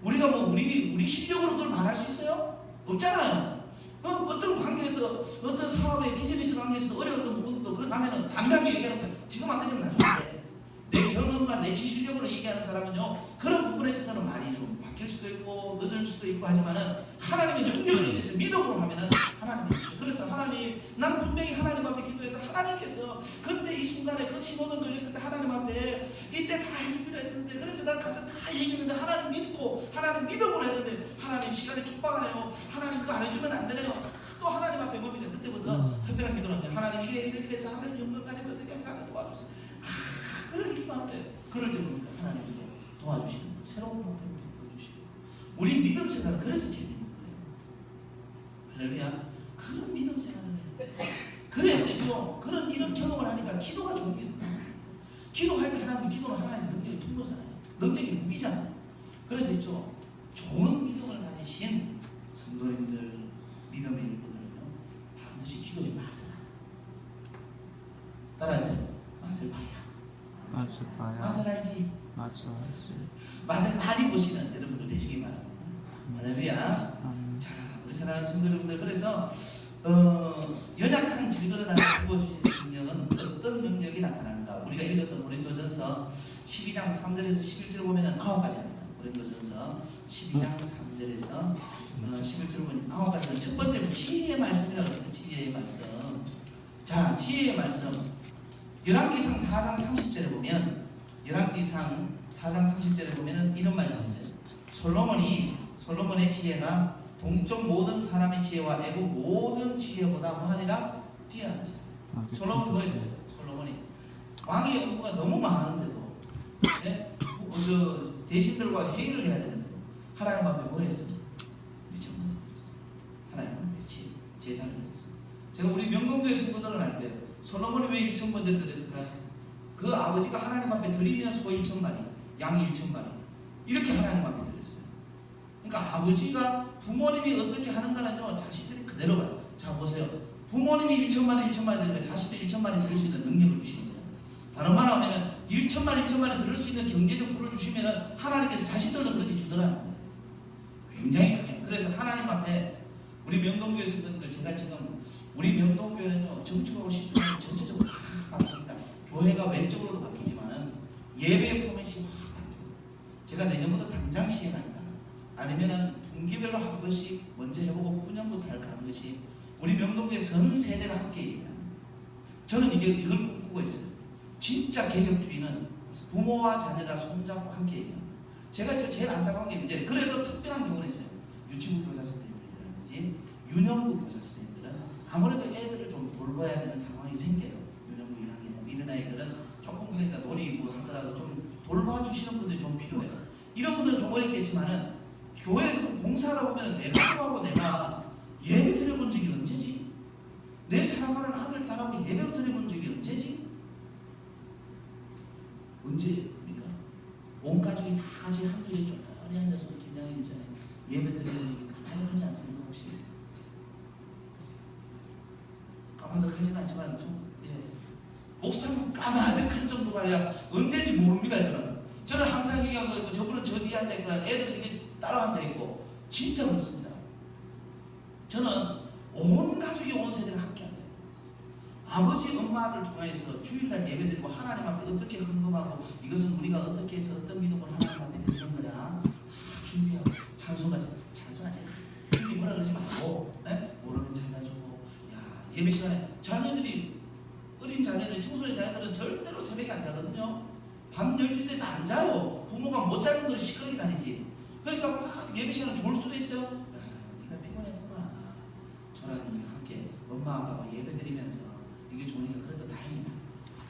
우리가 우리 실력으로 그걸 말할 수 있어요? 없잖아요. 어떤 관계에서, 어떤 사업의 비즈니스 관계에서 어려웠던 부분도 그렇게 하면은 담대하게 얘기하는 거예요. 지금 안 되지만 나중에 돼. 내 경험과 내 지식력으로 얘기하는 사람은요, 그런 부분에 있어서는 말이 좀 바뀔 수도 있고 늦을 수도 있고 하지만은 하나님의 능력을 위해서 믿음으로 하면은 하나님이 있어요. 그래서 하나님, 나는 분명히 하나님 앞에 기도해서 하나님께서 그때 이 순간에 그 신호등 걸렸을 때 하나님 앞에 이때 다 해주기로 했었는데, 그래서 난 가서 다 얘기했는데 하나님 믿고 하나님 믿음으로 했는데 하나님 시간이 촉박하네요. 하나님 그거 안 해주면 안 되네요. 또 하나님 앞에 뭡니까? 그때부터 특별한 기도를 하는데, 하나님 이게 이렇게 해서 하나님 영광가님 어떻게 하면 하나님 도와주세요. 그렇게 기도하는데 그럴 때 뭡니까? 하나님이 또 도와주시는 거예요. 새로운 방법을 베풀어 주시고. 우리 믿음 생활은 그래서 재밌는 거예요. 할렐루야. 그런 믿음 생활을 해야 돼요. 그래서 있죠, 그런 이런 경험을 하니까 기도가 좋은 게 있는 거예요. 기도할 때 하나님, 기도는 하나님 능력의 통로잖아요. 능력의 무기잖아요. 그래서 있죠, 좋은 믿음을 가지신 성도님들, 믿음의 일꾼들은요, 반드시 기도의 맛을 알아요. 따라하세요. 맛을 봐야. 맛을 봐야. 맛을 알지. 맛을 알지. 맛을 많이 보시는 여러분들 되시기 바랍니다. 할렐루야. 자, 우리 사랑하는 성도님들, 그래서 연약한 질그릇함을 부어주신 성령은 어떤 능력이 나타나는가? 우리가 읽었던 고린도전서 12장 3절에서 11절 보면은 9가지입니다. 고린도전서 12장 3절에서 11절 보면 9가지는 첫 번째 지혜의 말씀이라고 해서 지혜의 말씀. 자, 지혜의 말씀. 열왕기상 4장 30절에 보면, 열왕기상 4장 30절에 보면은 이런 말씀이 있어요. 솔로몬의 지혜가 동쪽 모든 사람의 지혜와 애국 모든 지혜보다 뭐하니라? 뛰어난 지혜. 솔로몬이 뭐였어요? 솔로몬이 왕의 연구가 너무 많은데도, 네? 대신들과 회의를 해야 되는데도 하나님 앞에 뭐 했어요? 일천만 드렸어요. 하나님 앞에 제사를 드렸어요. 제가 우리 명동교회 성도들은 알 거예요. 솔로몬이 왜 1,000번째를 드렸을까요? 그 아버지가 하나님 앞에 드리면 소 1,000마리, 양 1,000마리 이렇게 하나님 앞에 드렸어요. 그러니까 아버지가 부모님이 어떻게 하는가는요, 자식들이 그대로 봐요. 자, 보세요. 부모님이 1,000마리 드리니까 자식도 1,000마리 드릴 수 있는 능력을 주시는 거예요. 다른 말 하면 1,000마리 드릴 수 있는 경제적 부를 주시면 하나님께서 자식들도 그렇게 주더라는 거예요. 굉장히 중요해요. 그래서 하나님 앞에 우리 명동교회 성도들, 제가 지금 우리 명동교회는요, 정축하고 시축하고 전체적으로 다 바뀝니다. 교회가 왼쪽으로도 바뀌지만은 예배 포맷이 확 바뀌어요. 제가 내년부터 당장 시행할까? 아니면은 분기별로 한 번씩 먼저 해보고 후년부터 할까 하는 것이 우리 명동교회 전 세대가 함께 얘기하는 거예요. 저는 이걸 꿈꾸고 있어요. 진짜 개혁주의는 부모와 자녀가 손잡고 함께 얘기합니다. 제가 제일 안타까운 게 이제 그래도 특별한 경우는 있어요. 유치부 교사 선생님들이라든지 유년부 교사 선생님들은 아무래도 애들을 좀 돌봐야 되는 상황이 생겨요. 유년부 1학년 이런 아이들은 조금 그러니까 놀이고 하더라도 좀 돌봐주시는 분들이 좀 필요해요. 이런 분들은 좀 어렵겠지만은 교회에서 봉사하다 보면 내 가족하고 내가 예배 드려본 적이 언제지? 내 사랑하는 아들, 딸하고 예배 드려본 적이 언제지? 언제입니까? 온 가족이 다 같이 한 줄에 쪼리 앉아서 김양희 전에 예배 드리는 적이 까마득하지 않습니까? 혹시? 까마득하지는 않지만 좀, 목사님 까마득한 정도가 아니라 언제인지 모릅니다. 저는 항상 얘기하고 있고, 저분은 저 뒤에 앉아있고, 애들은 이게 따로 앉아있고, 진짜 그렇습니다. 저는 온 가족이 온 세대가 함께 앉아요. 아버지, 엄마를 통해서 주일날 예배드리고 하나님 앞에 어떻게 헌금하고 이것은 우리가 어떻게 해서 어떤 믿음으로 하나님 앞에 드리는 거야 다 준비하고 찬송하지 이렇게 뭐라 그러지 말고, 네? 모르면 찾아주고, 야, 예배 시간에 자녀들이, 어린 자녀들, 청소년 자녀들은 절대로 새벽에 안 자거든요. 밤 12시 돼서 안 자요. 부모가 못 자는 걸 시끄럽게 다니지. 그러니까 막 예배 시간은 좋을 수도 있어요. 야, 네가 피곤했구나. 저라도 네가 함께 엄마 아빠가 예배 드리면서 이게 좋으니까 그래도 다행이다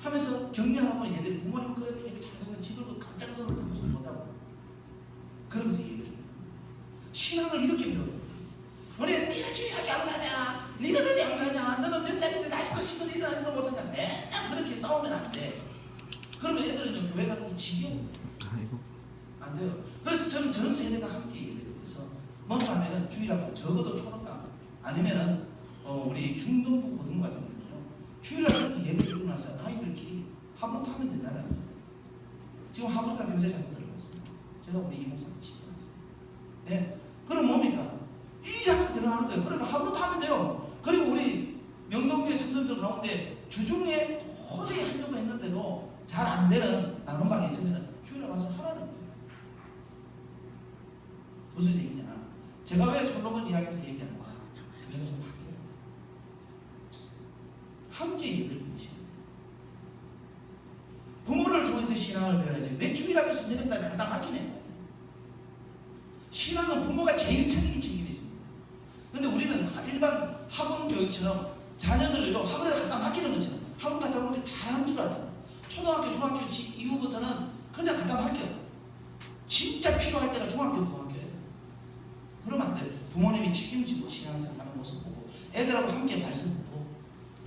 하면서 격려하다 보면 얘들이 부모님은 그래도 예배 잘 드리면 지들도 깜짝 놀라서 한 번씩 못하고 그러면서 예배를 배워요. 신앙을 이렇게 배워요. 우리는 니는 주일학교 안 가냐? 니는 어디 안 가냐? 너는 몇 살인데 다시 또 시도를 일어나지도 못하냐? 맨날 그렇게 싸우면 안 돼. 그러면 애들은 교회 가는 게 지겨운 거예요. 안 돼요. 그래서 저는 전 세대가 함께 예배드려서 뭔가 하면은 주일학교 적어도 초록당 아니면은 우리 중등부 고등부 같은 경우는요, 주일날 이렇게 예배드리고 나서 아이들끼리 하부터 하면 된다는 거예요. 지금 하부터 교재 잘못 들어갔어요. 제가 우리 이목사한테 시켜놨어요. 네. 그럼 뭡니까? 이 학교 들어가는 거예요. 그러면 하부터 하면 돼요. 그리고 우리 명동교회 성도들 가운데 주중에 도저히 하려고 했는데도 잘 안 되는 나눔방에 있으면 주일에 와서 하라는 거예요. 무슨 얘기냐? 제가 왜 솔로몬 이야기하면서 얘기하는가? 교회가 좀 바뀌어요. 함께 예배를 드리시는 거예요. 부모를 통해서 신앙을 배워야지. 왜 주일학교 선생님들한테 갖다 맡기는 거예요? 신앙은 부모가 제일 차적인 책임이 있습니다. 근데 우리는 일반 학원 교육처럼 자녀들을 학원에 갖다 맡기는 것처럼 학원 갔다 오면 잘하는 줄 알아요. 초등학교, 중학교 이후부터는 그냥 갖다 맡겨요. 진짜 필요할 때가 중학교, 고등학교예요. 그러면 안 돼요. 부모님이 책임지고 신앙생활하는 모습 보고 애들하고 함께 말씀 보고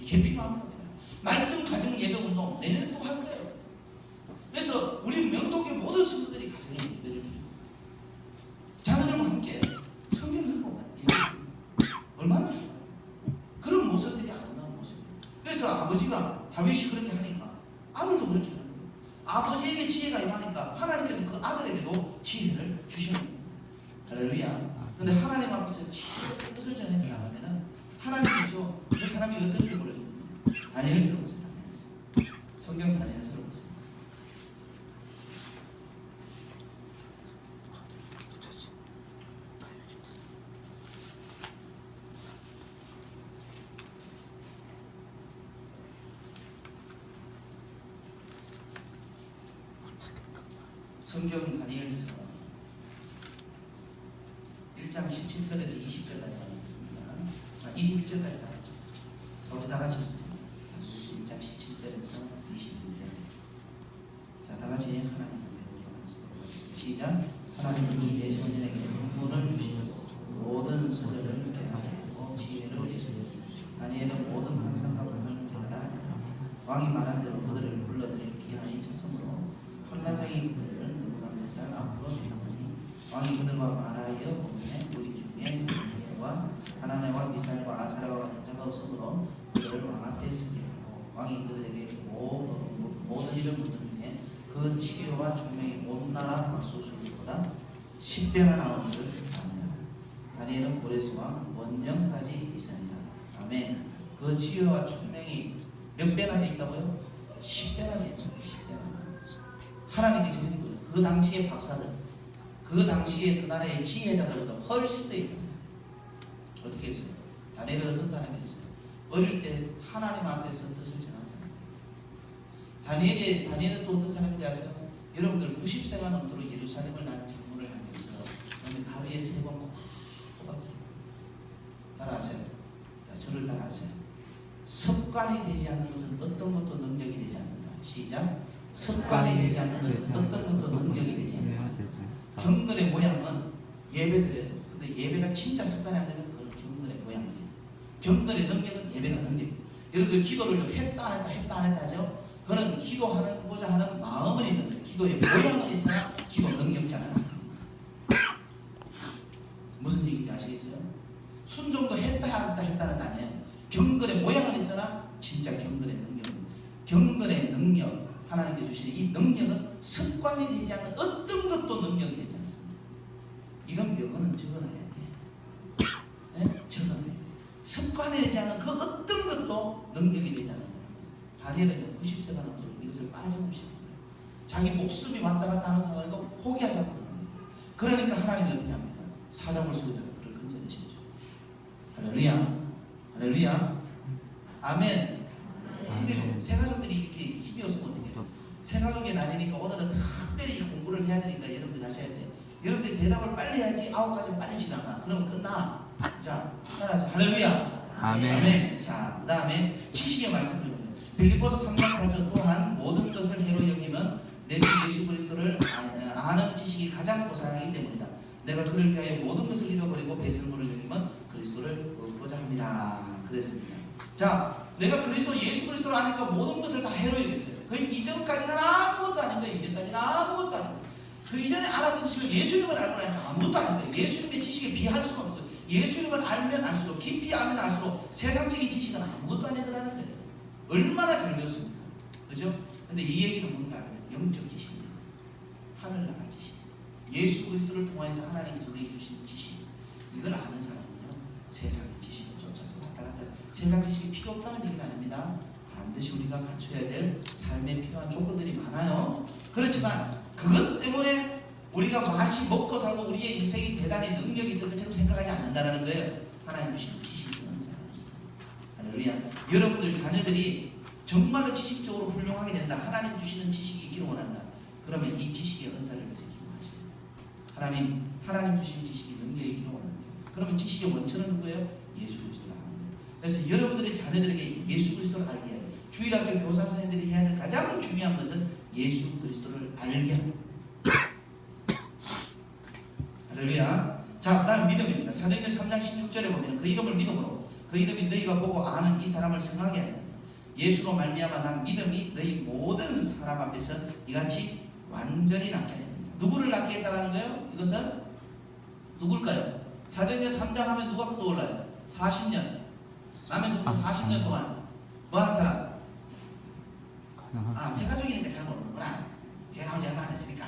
이게 필요한 겁니다. 말씀 가정 예배 운동 내년에 또 할 거예요. 그래서 우리 명동교 모든 성도들이 가정의 예배를 드리고 자녀들과 함께 성경 읽고 예배 얼마나 좋아요. 그런 모습들이 아름다운 모습이에요. 그래서 아버지가 다윗이 그렇게 하니까 아들도 그렇게 하는 거예요. 아버지에게 지혜가 임하니까 하나님께서 그 아들에게도 지혜를 주시는 겁니다. 할렐루야. 근데 하나님 앞에서 진짜 뜻을 정해서 나가면은 하나님이죠. 그 사람이 어떤 일을 보여줍니다. 다니엘서 보세요. 다니엘서. 성경 다니엘서 보세요. 성경 다니엘서 1장 17절에서 20절까지 나오겠습니다. 21절까지 나오죠. 우리 다 같이 읽습니다. 1장 17절에서 21절. 자, 다 같이 하나님을 배우도록 하겠습니다. 시작. 하나님이 내 손인에게 흥분을 주시고 모든 소절을 깨닫게 하고 지혜를 주시고 다니엘은 모든 환상과 본문을 깨달아 알더라. 왕이 말한 대로 그들을 불러들일 기한이 찼으므로 판관장이 그들을 느부갓네살 앞으로 데려가니 왕이 그들과 말하여 보매 우리 중에 다니엘과 하나네와 미사엘과 아사랴와 같은 자가 없으므로 그들을 왕 앞에 서게 하고 왕이 그들에게 모든 일을 묻는 중에 그 치료와 총명이 온 나라 박수술보다 10배나 나오는 줄 아느냐. 다니엘은 고레스와 원년까지 있습니다. 아멘. 그 치료와 총명이 몇 배나 돼 있다고요? 10배나 돼 있죠. 10배나. 하나님께서 그 당시의 박사들, 그 당시에 그 나라의 지혜자들보다 훨씬 더 있다. 어떻게 했어요? 다니엘은 어떤 사람이었어요? 어릴 때 하나님 앞에서 뜻을 전한 사람. 다니엘은 또 어떤 사람인지 아세요? 여러분들 90세가 넘도록 예루살렘을 난 장문을 하면서 하루에 3번 꼬박 기도. 따라하세요. 자, 저를 따라하세요. 습관이 되지 않는 것은 어떤 것도 능력이 되지 않는다. 시작. 습관이 되지 않는 것은 어떤 것도 능력이 되지 않는다. 경건의 모양은 예배드려요. 근데 예배가 진짜 습관이 안 되면 그건 경건의 모양이에요. 경건의 능력은 예배가 능력이에요. 여러분들 기도를 했다 안 했다 했다 안 했다 하죠. 그는 기도하고자 하는 마음은 있는데 기도의 모양은 있어야 기도 능력자는 아닙니다. 무슨 얘기인지 아시겠어요? 순종도 했다 안 했다 했다는 아니에요. 경건의 모양은 있으나 진짜 경건의 능력 하나님께 주시는 이 능력은 습관이 되지 않는 어떤 것도 능력이 되지 않습니다. 이런 명언은 적어놔야 돼요. 네? 적어놔야 돼요. 습관이 되지 않는 그 어떤 것도 능력이 되지 않는다는 것은 다니엘은 90세가 넘도록 이것을 빠짐없이 하는 거예요. 자기 목숨이 왔다 갔다 하는 상황에도 포기하지 않고 하는 거예요. 그러니까 하나님이 어떻게 합니까? 사자굴 속에서 그를 건져내셨죠. 할렐루야. 할렐루야. 아멘. 그게 좀 새가족들이 이렇게 힘이 없으면 어떻게 해요? 새가족의 날이니까 오늘은 특별히 공부를 해야 되니까 여러분들 하셔야 돼요. 여러분들 대답을 빨리 해야지 9가지가 빨리 지나가. 그러면 끝나. 자, 따라서 할렐루야. 아멘. 아멘. 자, 그 다음에 지식의 말씀 드리면 빌립보서 3장 8절 또한 모든 것을 해로 여기면 내 주 예수 그리스도를 아는 지식이 가장 고상하기 때문이다. 내가 그를 위하여 모든 것을 잃어버리고 배설물을 여기면 그리스도를 얻고자 함이라 그랬습니다. 자, 내가 예수 그리스도를 아니까 모든 것을 다 해로 여겼어요. 그 이전까지는 아무것도 아닌 거예요. 이전까지는 아무것도 아닌 거예요. 그 이전에 알았던 지식을 예수님을 알고 나니까 아무것도 아닌 거예요. 예수님의 지식에 비할 수가 없는 거예요. 예수님을 알면 알수록 깊이 알면 알수록 세상적인 지식은 아무것도 아니더라는 거예요. 얼마나 잘 배웠습니까? 그죠? 근데 이 얘기는 뭔가 하면 영적 지식입니다. 하늘나라 지식. 예수 그리스도를 통해서 하나님께서 우리에게 주신 지식. 이걸 아는 사람은요, 세상의 지식을 쫓아서 왔다 갔다 해서 세상 지식이 필요 없다는 얘기는 아닙니다. 반드시 우리가 갖춰야 될 삶에 필요한 조건들이 많아요. 그렇지만 그것 때문에 우리가 마치 먹고 살고 우리의 인생이 대단히 능력이 있을 것처럼 생각하지 않는다는 거예요. 하나님 주신 지식의 은사가 있어요. 할렐루야. 여러분들 자녀들이 정말로 지식적으로 훌륭하게 된다. 하나님 주시는 지식이 있기를 원한다. 그러면 이 지식의 은사를 위해서 기도하시고 하나님 주신 지식이 능력이 있기를 원합니다. 그러면 지식의 원천은 누구예요? 예수 그리스도를 아는 거예요. 그래서 여러분들의 자녀들에게 예수 그리스도를 알게 해야 돼요. 주일학교 교사 선생님들이 해야 될 가장 중요한 것은 예수 그리스도를 알게 하는 거예요. 할렐루야. 자, 그 다음 믿음입니다. 사도행전 3장 16절에 보면 그 이름을 믿음으로 그 이름이 너희가 보고 아는 이 사람을 승하게 하리라. 예수로 말미암아 난 믿음이 너희 모든 사람 앞에서 이같이 완전히 낫게 하리라. 누구를 낫게 했다라는 거예요? 이것은 누굴까요? 사도행전 3장 하면 누가 떠올라요? 40년 남에서부터 40년 동안 뭐한 사람? 세가족이니까 잘 모르는구나. 교회 나온 지 얼마 안 됐으니까.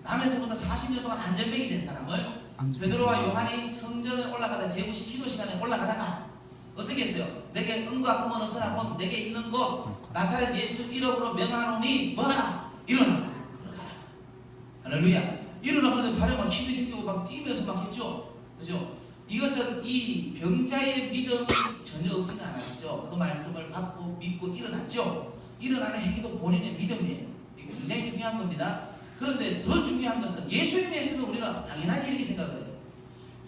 남에서부터 40년 동안 안전뱅이 된 사람을 베드로와 요한이 성전에 올라가다 제부시 기도 시간에 올라가다가 어떻게 했어요? 내게 은과 금은 없으나 내게 있는 것 나사렛 예수 이름으로 명하노니 뭐하라? 일어나 걸어가라. 할렐루야. 일어나 그러는데 발에 막 힘이 생기고 막 뛰면서 막 했죠. 그죠? 이것은 이 병자의 믿음이 전혀 없지는 않았죠. 그 말씀을 받고 믿고 일어났죠. 일어나는 행위도 본인의 믿음이에요. 이게 굉장히 중요한 겁니다. 그런데 더 중요한 것은 예수님이 했으면 우리는 당연하지 이렇게 생각을 해요.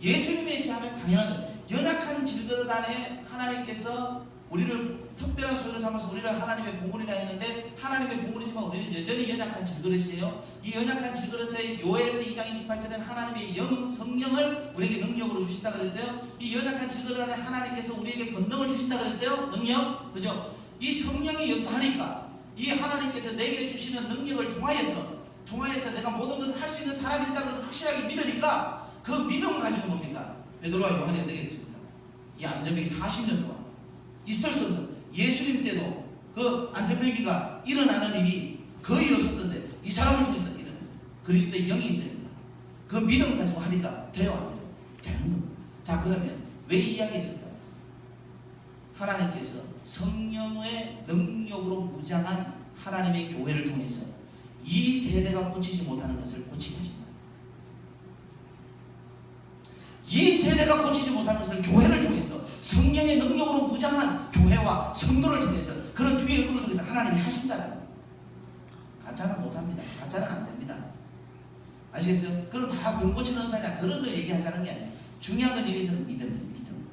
예수님이 했으면 당연한 거예요. 연약한 질그릇 안에 하나님께서 우리를 특별한 소유로 삼아서 우리를 하나님의 봉헌이라 했는데 하나님의 봉헌이지만 우리는 여전히 연약한 질그릇이에요. 이 연약한 질그릇에 요엘서 2장 28절에는 하나님의 성령을 우리에게 능력으로 주신다 그랬어요. 이 연약한 질그릇 안에 하나님께서 우리에게 권능을 주신다 그랬어요. 능력. 그죠? 이 성령이 역사하니까 이 하나님께서 내게 주시는 능력을 통하여서 내가 모든 것을 할 수 있는 사람이 있다는 것을 확실하게 믿으니까 그 믿음을 가지고 뭡니까? 베드로와 요한이 어떻게 됐습니까? 이 안전뱅이 40년 동안 있을 수 없는 예수님 때도 그 안전뱅이가 일어나는 일이 거의 없었던데 이 사람을 통해서 일어나는 거예요. 그리스도의 영이 있으니까 그 믿음을 가지고 하니까 돼요 안 돼요? 되는 겁니다. 자, 그러면 왜 이 이야기했을까요? 하나님께서 성령의 능력으로 무장한 하나님의 교회를 통해서 이 세대가 고치지 못하는 것을 고치게 하신다. 이 세대가 고치지 못하는 것을 교회를 통해서 성령의 능력으로 무장한 교회와 성도를 통해서 그런 주의 일꾼을 통해서 하나님이 하신다는 겁니다. 가짜는 못합니다. 가짜는 안 됩니다. 아시겠어요? 그럼 다 병고치는 은사냐 그런 걸 얘기하자는 게 아니에요. 중요한 건 여기서는 믿음이에요. 믿음.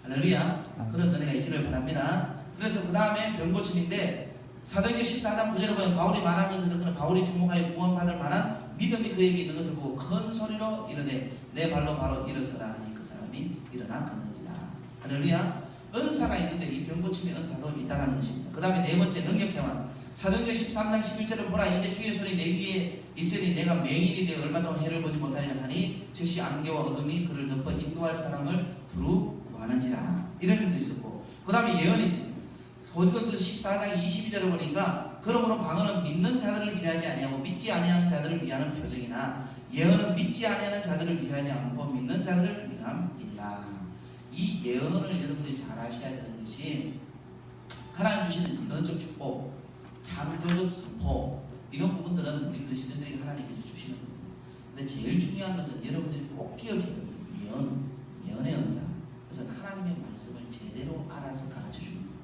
할렐루야. 그런 은혜가 있기를 바랍니다. 그래서 그 다음에 병고침인데 사도행전 14장 9절에 보면 바울이 말하는 것을 듣고는 바울이 주목하여 구원받을 만한 믿음이 그에게 있는 것을 보고 큰 소리로 이르되 내 발로 바로 일어서라 하니 그 사람이 일어나 걷는지라. 할렐루야. 은사가 있는데 이 병고침의 은사도 있다는 것입니다. 그 다음에 네 번째 능력행함. 사도행전 13장 11절에 보라 이제 주의 손이 내 위에 있으니 내가 맹인이 되어 얼마 동안 해를 보지 못하리라 하니 즉시 안개와 어둠이 그를 덮어 인도할 사람을 두루 구하는지라. 이런 일도 있었고 그 다음에 예언이 있습니다. 고린도서 14장 22절을 보니까 그러므로 방언은 믿는 자들을 위하지 아니하고 믿지 아니하는 자들을 위하는 표적이나 예언은 믿지 아니하는 자들을 위하지 않고 믿는 자들을 위함이라. 이 예언을 여러분들이 잘 아셔야 되는 것이 하나님 주시는 인간적 축복, 창조적 선포 이런 부분들은 우리 그리스도인들에게 하나님께서 주시는 겁니다. 근데 제일 중요한 것은 여러분들이 꼭 기억해야 됩니다. 예언의 은사. 그래서 하나님의 말씀을 제대로 알아서 가르쳐 주는 겁니다.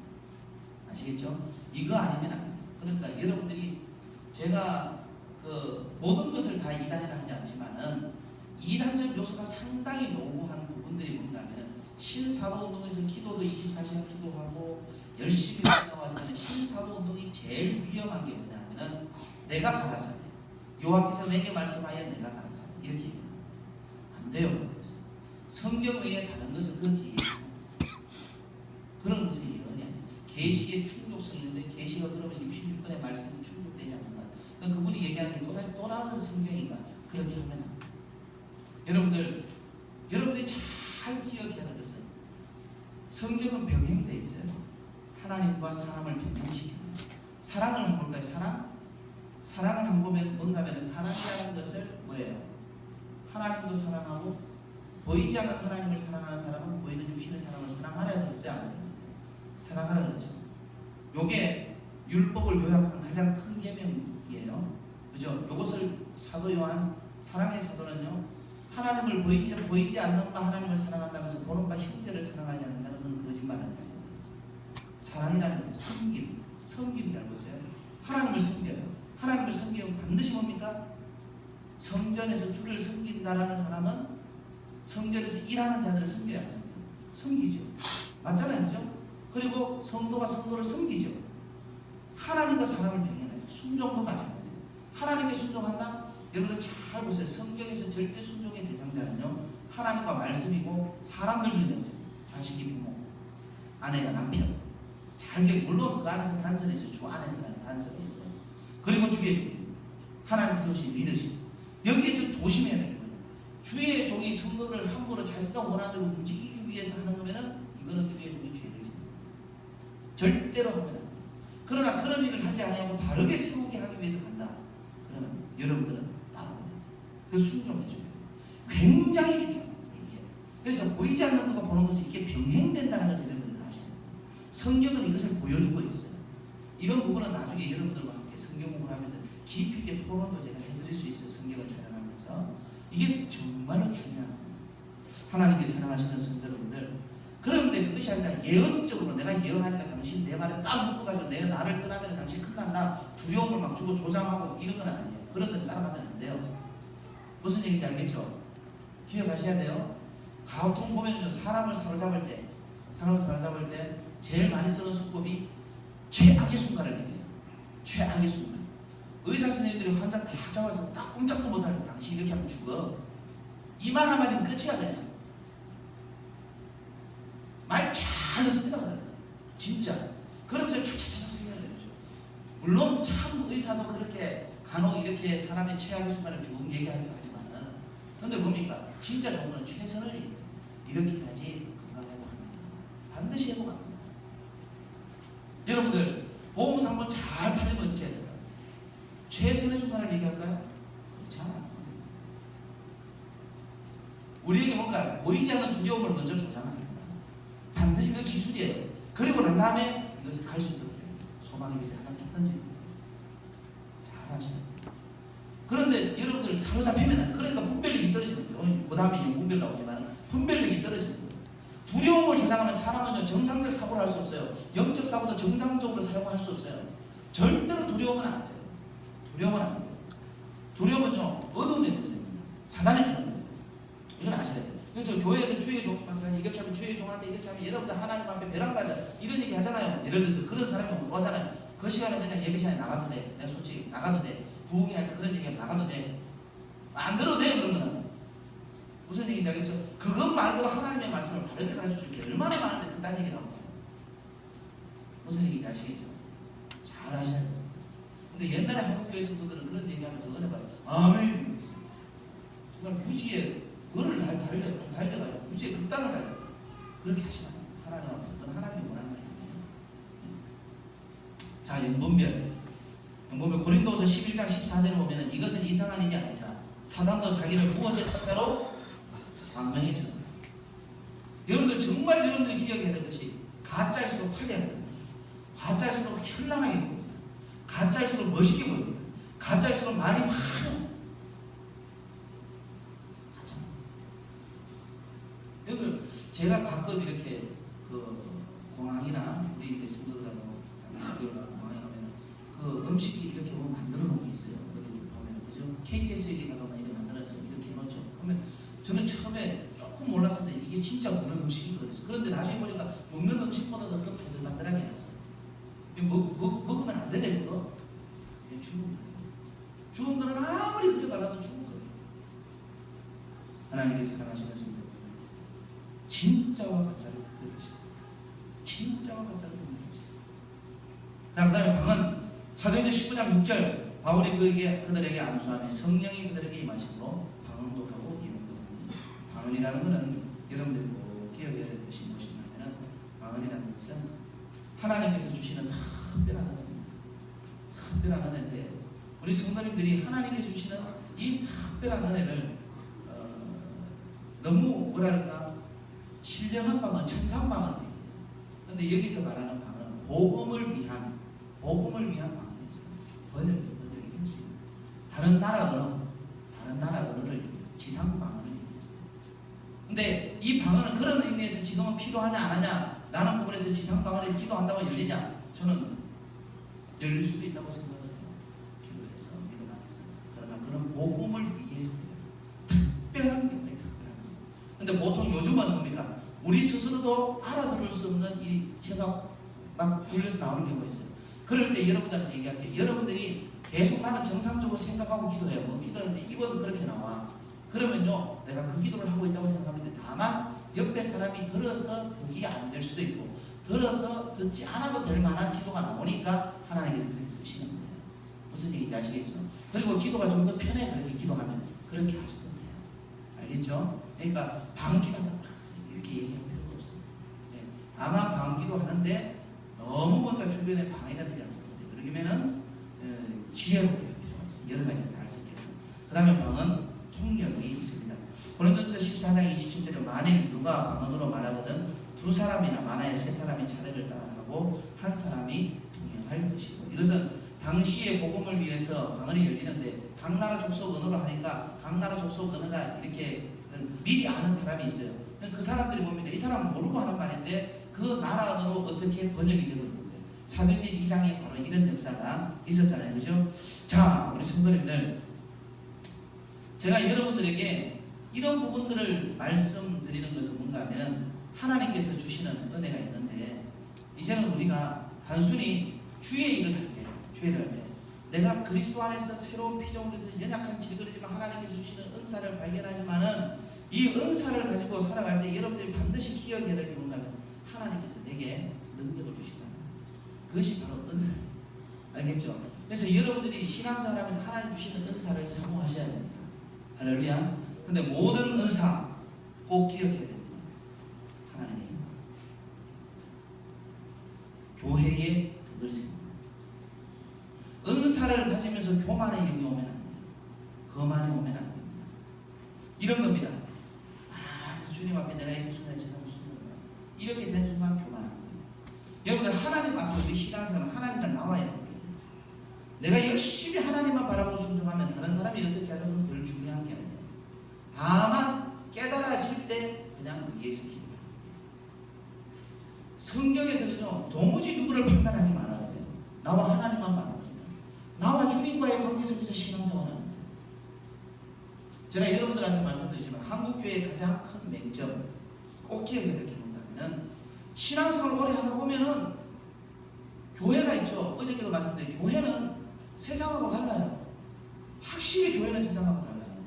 아시겠죠? 이거 아니면 안 돼요. 그러니까 여러분들이 제가 그 모든 것을 다 이단이라 하지 않지만은 이단적 요소가 상당히 노후한 부분들이 뭔가 하면은 신사도운동에서 기도도 24시간 기도하고 열심히 하시다고 하지만 신사도운동이 제일 위험한 게 뭐냐면은 내가 가라사대 여호와께서 내게 말씀하여 내가 가라사대 이렇게 얘기합니다. 안 돼요. 그래서 성경 외에 다른 것은 그렇게 얘기합니다. 그런 것은 예언이 아니에요. 계시의 충족성이 있는데 계시가 그러면 66권의 말씀이 충족되지 않는가? 그럼 그분이 얘기하는 게 또다시 또 나오는 성경인가? 그렇게 하면 안 돼요. 여러분들이 잘 기억해야 하는 것은 성경은 병행되어 있어요. 하나님과 사람을 병행시키는 거예요. 사랑을 한번 볼까요? 사랑을 한번 보면 뭔가 하면 사랑이라는 것을 뭐예요? 하나님도 사랑하고 보이지 않는 하나님을 사랑하는 사람은 보이는 육신의 사람을 사랑하라 그랬어요? 안 하라 그랬어요? 사랑하라 그랬죠. 요게 율법을 요약한 가장 큰 계명이에요. 그죠? 이것을 사도 요한 사랑의 사도는요, 하나님을 보이지 않는 바 하나님을 사랑한다면서 보는 바 형제를 사랑하지 않는 자는 그는 거짓말하는 자라고 그랬어요. 사랑이라는 것도 섬김 잘 보세요. 하나님을 섬겨요. 하나님을 섬기면 반드시 뭡니까? 성전에서 주를 섬긴다라는 사람은 성전에서 일하는 자들을 섬겨야 섬기죠. 맞잖아요, 그죠? 그리고 성도가 성도를 섬기죠. 하나님과 사람을 병행하죠. 순종도 마찬가지예요. 하나님께 순종한다? 여러분들 잘 보세요. 성경에서 절대 순종의 대상자는요, 하나님과 말씀이고 사람들 중에 있어요. 자식이 부모, 아내가 남편. 잘 기억해. 물론 그 안에서 단서는 있어요. 주 안에서는 단서가 있어요. 그리고 주의 종입니다. 하나님께서 오신 리더십. 여기에서 조심해야 되는 거예요. 주의 종이 성도를 함부로 자기가 원하는 대로 움직이기 위해서 하는 거면은 이거는 주의 종이 죄를 짓는 거예요. 절대로 하면 안 돼요. 그러나 그런 일을 하지 않으려고 바르게 세우게 하기 위해서 간다. 그러면 여러분들은 따라와야 돼요. 그 순종해줘야 돼요. 굉장히 중요합니다. 이게. 그래서 보이지 않는 것과 보는 것은 이게 병행된다는 것을 여러분들이 아셔야 돼요. 성경은 이것을 보여주고 있어요. 이런 부분은 나중에 여러분들과 함께 성경 공부를 하면서 깊이 있게 토론도 제가 해드릴 수 있어요. 성경을 찾아가면서. 이게 정말로 중요한 거예요. 하나님께 사랑하시는 성도 여러분들, 그런데 그것이 아니라 예언적으로 내가 예언하니까 당신 내 말에 딱 묶어가지고 내가 나를 떠나면 당신 끝난다, 두려움을 막 주고 조장하고 이런 건 아니에요. 그런 데 따라가면 안 돼요. 무슨 얘기인지 알겠죠? 기억하셔야 돼요. 가통 보면요, 사람을 사로잡을 때 제일 많이 쓰는 수법이 최악의 순간을 얘기해요. 최악의 순간. 의사 선생님들이 환자 딱 잡아서 딱 꼼짝도 못할 때 당신 이렇게 하면 죽어. 이 말 한마디면 끝이야 그냥. 말 잘했습니다 그래요. 진짜. 그러면서 차차차차 생각을 해보죠. 물론 참 의사도 그렇게 간혹 이렇게 사람의 최악의 순간을 쭉 얘기하기도 하지만은, 근데 뭡니까? 진짜 좋은 건 최선을 얘기해요. 이렇게 해야지 건강회복합니다. 반드시 회복합니다. 여러분들 보험사 한번 잘 팔리면 어떻게 해야 될까요? 최선의 순간을 얘기할까요? 그렇지 않아요. 우리에게 뭔가 보이지 않는 두려움을 먼저 조장합니다. 반드시 그 기술이에요. 그리고 난 다음에 이것을 갈 수 있도록 해요. 소망의 빛을 하나 쭉 던지는 거예요. 잘 하셔야 돼요. 그런데 여러분들 사로잡히면 안 돼요. 그러니까 분별력이 떨어지는 거예요. 오늘 그 다음에 분별 나오지만 분별력이 떨어지는 거예요. 두려움을 조장하면 사람은요, 정상적 사고를 할 수 없어요. 영적 사고도 정상적으로 사용할 수 없어요. 절대로 두려움은 안 돼요. 두려움은 안 돼요. 두려움은요, 어둠의 것입니다. 사단이 주는 거예요. 이건 아셔야 돼요. 그래서 교회에서 주의 종한테 이렇게 하면 주의 종한테 이렇게 하면 여러분들 하나님 앞에 벼랑 가자 이런 얘기 하잖아요. 예를 들어서 그런 사람이 오잖아요. 그 시간에 그냥 예배 시간에 나가도 돼. 내가 솔직히 나가도 돼. 부흥회 할 때 그런 얘기하면 나가도 돼. 안 들어도 돼. 그런 거는. 무슨 얘기인지 알겠어요? 그것 말고도 하나님의 말씀을 바르게 가르쳐줄 게 얼마나 많은데 그딴 얘기를 하고 가요. 무슨 얘기인지 아시겠죠? 잘 아셔야 돼요. 근데 옛날에 한국교회 성도들은 그런 얘기하면 더 은혜 받아요. 아멘. 정말 무지에 그거를 달려가요. 무지의 극단을 달려가요. 그렇게 하시면 하나님 앞에서 그건 하나님이 원하는 게 아니에요. 자, 영분별 고린도서 11장 14절에 보면은 이것은 이상한 일이 아니라 사단도 자기를 무엇의 천사로? 광명의 천사. 여러분들 정말 여러분들이 기억해야 될 것이 가짜일수록 화려하게 됩니다. 가짜일수록 현란하게 보입니다. 가짜일수록 멋있게 보입니다. 가짜일수록 말이 화려합니다. 여러분, 제가 가끔 이렇게 그 공항이나 우리 이제 친구들하고 단기식교를 가는 공항에 가면 그 음식이 이렇게 뭐 만들어 놓은 게 있어요. 어디 보면 그죠? KTX에 가거나 이렇게 만들어서 이렇게 해놓죠. 그러면 저는 처음에 조금 몰랐었는데 이게 진짜 먹는 음식이거든요. 그런데 나중에 보니까 먹는 음식보다도 더 바들바들하게 해놨어요. 먹으면 안 되네 그거. 이게 죽은 거예요. 죽은 거는 아무리 흐려 발라도 죽은 거예요. 하나님께 사랑하시는 성도 진짜와 가짜를 구별하시다. 진짜와 가짜를 구별하시다. 그 다음에 방언. 사도행전 19장 6절 바울이 그들에게 안수하며 성령이 그들에게 임하심으로 방언도 하고 예언도 하니. 방언이라는 것은 여러분들이 꼭 기억해야 될 것이 무엇이냐면 방언이라는 것은 하나님께서 주시는 특별한 은혜입니다. 특별한 은혜인데 우리 성도님들이 하나님께서 주시는 이 특별한 은혜를 너무 뭐랄까 신령한 방언, 천상 방언 얘기해요. 그런데 여기서 말하는 방언은 복음을 위한 방언이 있어요. 번역이 됐어요. 다른 나라 언어를 지상 방언을 얘기했어요. 근데 이 방언은 그런 의미에서 지금은 필요하냐 안 하냐 라는 부분에서 지상 방언에 기도한다고 열리냐? 저는 열릴 수도 있다고 생각을 해요. 기도해서 믿음 안에서. 그러나 그런 복음을 위해서요. 특별한 경우에 특별한 경우. 근데 보통 요즘은 뭡니까? 우리 스스로도 알아들을 수 없는 이 혀가 막 굴려서 나오는 경우가 있어요. 그럴 때 여러분들한테 얘기할게요. 여러분들이 계속 나는 정상적으로 생각하고 기도해요. 뭐 기도하는데 이번은 그렇게 나와. 그러면요, 내가 그 기도를 하고 있다고 생각하는데 다만 옆에 사람이 들어서 득이 안 될 수도 있고 들어서 듣지 않아도 될 만한 기도가 나오니까 하나님께서 그렇게 쓰시는 거예요. 무슨 얘기인지 아시겠죠? 그리고 기도가 좀 더 편해. 그렇게 기도하면 그렇게 하셔도 돼요. 알겠죠? 그러니까 방언기도한다 이렇게 얘기할 필요가 없어요. 네. 다만 방언기도 하는데 너무 뭔가 주변에 방해가 되지 않도록 되도록이면은 지혜롭게 할 필요가 있어요. 여러 가지가 다 할 수 있겠어요. 그 다음에 방언 통역이 있습니다. 고린도전서 14장 27절에 만일 누가 방언으로 말하거든 두 사람이나 많아야 세 사람이 차례를 따라하고 한 사람이 통역할 것이고, 이것은 당시의 복음을 위해서 방언이 열리는데 각 나라 족속 언어로 하니까 각 나라 족속 언어가 이렇게 미리 아는 사람이 있어요. 그 사람들이 뭡니까? 이 사람은 모르고 하는 말인데 그 나라 언어로 어떻게 번역이 되고 있는 거예요. 사도행전 2장에 바로 이런 역사가 있었잖아요. 그죠? 자, 우리 성도님들, 제가 여러분들에게 이런 부분들을 말씀드리는 것은 뭔가 하면 하나님께서 주시는 은혜가 있는데, 이제는 우리가 단순히 주의 일을 할 때, 내가 그리스도 안에서 새로운 피조물이 돼서 연약한 질그리지만 하나님께서 주시는 은사를 발견하지만은 이 은사를 가지고 살아갈 때 여러분들이 반드시 기억해야 될 게 뭔가 하면 하나님께서 내게 능력을 주시다는 거예요. 그것이 바로 은사예요. 알겠죠? 그래서 여러분들이 신앙생활하면서 하나님 주시는 은사를 사모하셔야 됩니다. 할렐루야. 근데 모든 은사 꼭 기억해야 됩니다. 하나님의 힘과 교회의 덕을 세웁니다. 은사를 가지면서 교만의 영이 오면 안 돼요. 거만이 오면 안 됩니다. 이런 겁니다. 주님 앞에 내가 이렇게 순간 세상 무슨 거야? 이렇게 된 순간 교만한 거예요. 여러분들 하나님 앞에 우리 신앙생활은 하나님과 나와야 해요. 내가 열심히 하나님만 바라보고 순종하면 다른 사람이 어떻게 하든 그건 별로 중요한 게 아니에요. 다만 깨달아질 때 그냥 위에서 기도해요. 성경에서는요, 도무지 누구를 판단하지 말아야 돼요. 나와 하나님만 바라보니까. 나와 주님과의 관계 속에서 신앙생활하는 거예요. 제가 여러분들한테 말씀드리지만 한국교회의 가장 큰 맹점, 꼭 기억해야 될 게 뭔가 하면 신앙생활을 오래 하다 보면은 교회가 있죠. 어저께도 말씀드린 교회는 세상하고 달라요. 확실히 교회는 세상하고 달라요.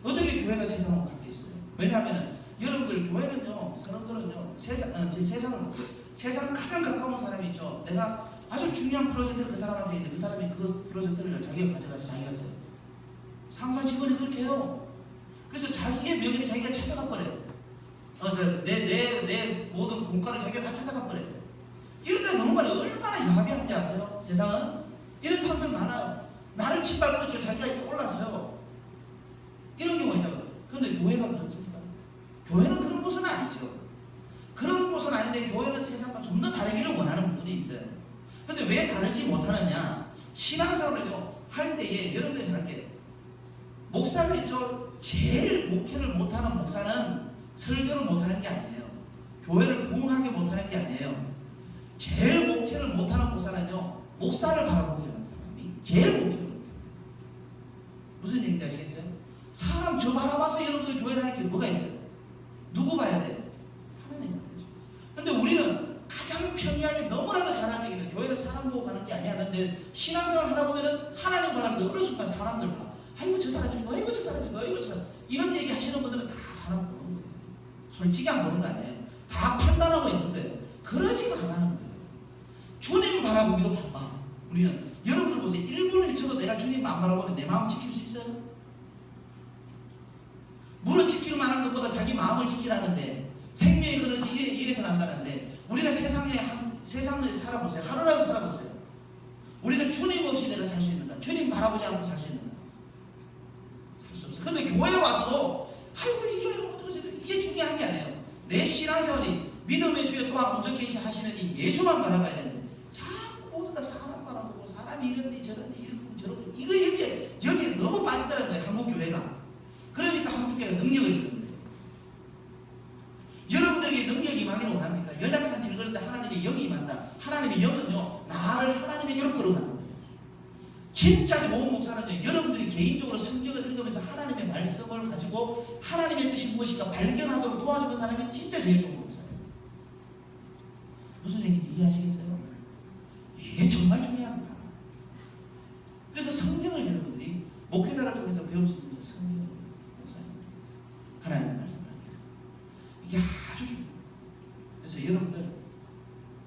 어떻게 교회가 세상하고 같겠어요? 왜냐하면 여러분들 교회는요, 사람들은요, 세상 가장 가까운 사람이 있죠. 내가 아주 중요한 프로젝트를 그 사람한테 있는데 그 사람이 그 프로젝트를 자기가 가져가서 자기가 써요. 상사 직원이 그렇게 해요. 그래서 자기의 명예를 자기가 찾아가 버려요. 내 모든 공과를 자기가 다 찾아가 버려요. 이런 데 너무 많아요. 얼마나 야비한지 아세요? 세상은 이런 사람들 많아요. 나를 짓밟고 있죠. 자기가 올라서요. 이런 경우가 있다고. 그런데 교회가 그렇습니까? 교회는 그런 곳은 아니죠. 그런 곳은 아닌데 교회는 세상과 좀 더 다르기를 원하는 부분이 있어요. 근데 왜 다르지 못하느냐? 신앙생활을요 할 때에 여러분들이 생각해. 목사가 있죠. 제일 목회를 못하는 목사는 설교를 못하는 게 아니에요. 교회를 부흥하게 못하는 게 아니에요. 제일 목회를 못하는 목사는요, 목사를 바라보게 하는 사람이 제일 목회를 못해요. 무슨 얘기인지 아시겠어요? 사람 저 바라봐서 여러분들 교회 다닐 게 뭐가 있어요? 누구 봐야 돼요? 하나님 봐야죠. 근데 우리는 가장 편리하게 너무나도 잘하는 얘기는 교회는 사람 보고 가는 게 아니야. 근데 신앙생활 하다 보면은 하나님 바라보는데 어느 순간 사람들 봐. 아이고 저 사람이 아이고 저 사람이 아이고 저 사람. 이런 얘기 하시는 분들은 다 사람 보는 거예요. 솔직히 안 보는 거 아니에요. 다 판단하고 있는 거예요. 그러지 말라는 거예요. 주님 바라보기도 바빠. 우리는 여러분들 보세요. 1분을 미쳐도 내가 주님 안 바라보면 내 마음 지킬 수 있어요? 물을 지킬 만한 것보다 자기 마음을 지키라는데, 생명의 그릇이 이래서 난다는데, 우리가 세상을 살아보세요. 하루라도 살아보세요. 우리가 주님 없이 내가 살 수 있는가? 주님 바라보지 않고 살 수 있는가? 살 수 없어. 근데 교회에 와서도 아이고 이 교회는 어떡하지? 이게 중요한 게 아니에요. 내 신앙생활이 믿음의 주여 또한 먼저 계시하시는 이 예수만 바라봐야 되는데 자꾸 모두 다 사람 바라보고 사람이 이런니 저런니 이렇게 저렇게 이거 여기에 진짜 좋은 목사는요, 여러분들이 개인적으로 성경을 읽으면서 하나님의 말씀을 가지고 하나님의 뜻이 무엇인가 발견하도록 도와주는 사람이 진짜 제일 좋은 목사예요. 무슨 얘기인지 이해하시겠어요? 이게 정말 중요합니다. 그래서 성경을 여러분들이 목회자를 통해서 배울 수 있는 것은 성경을 목사님을 통해서 하나님의 말씀을 하게 이게 아주 중요합니다. 그래서 여러분들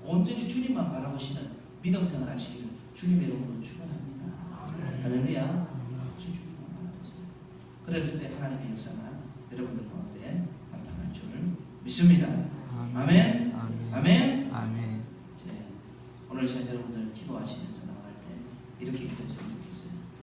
온전히 주님만 바라보시는 믿음 생활 하시기를 주님의 이름으로 축원합니다. 할렐루야. 아주 주님만 바라보세요. 그랬을 때 하나님의 역사가 여러분들 가운데 나타날 줄 믿습니다. 아멘. 아멘. 아멘. 오늘 시간 여러분들 기도하시면서 나갈 때 이렇게 기도했으면 좋겠어요.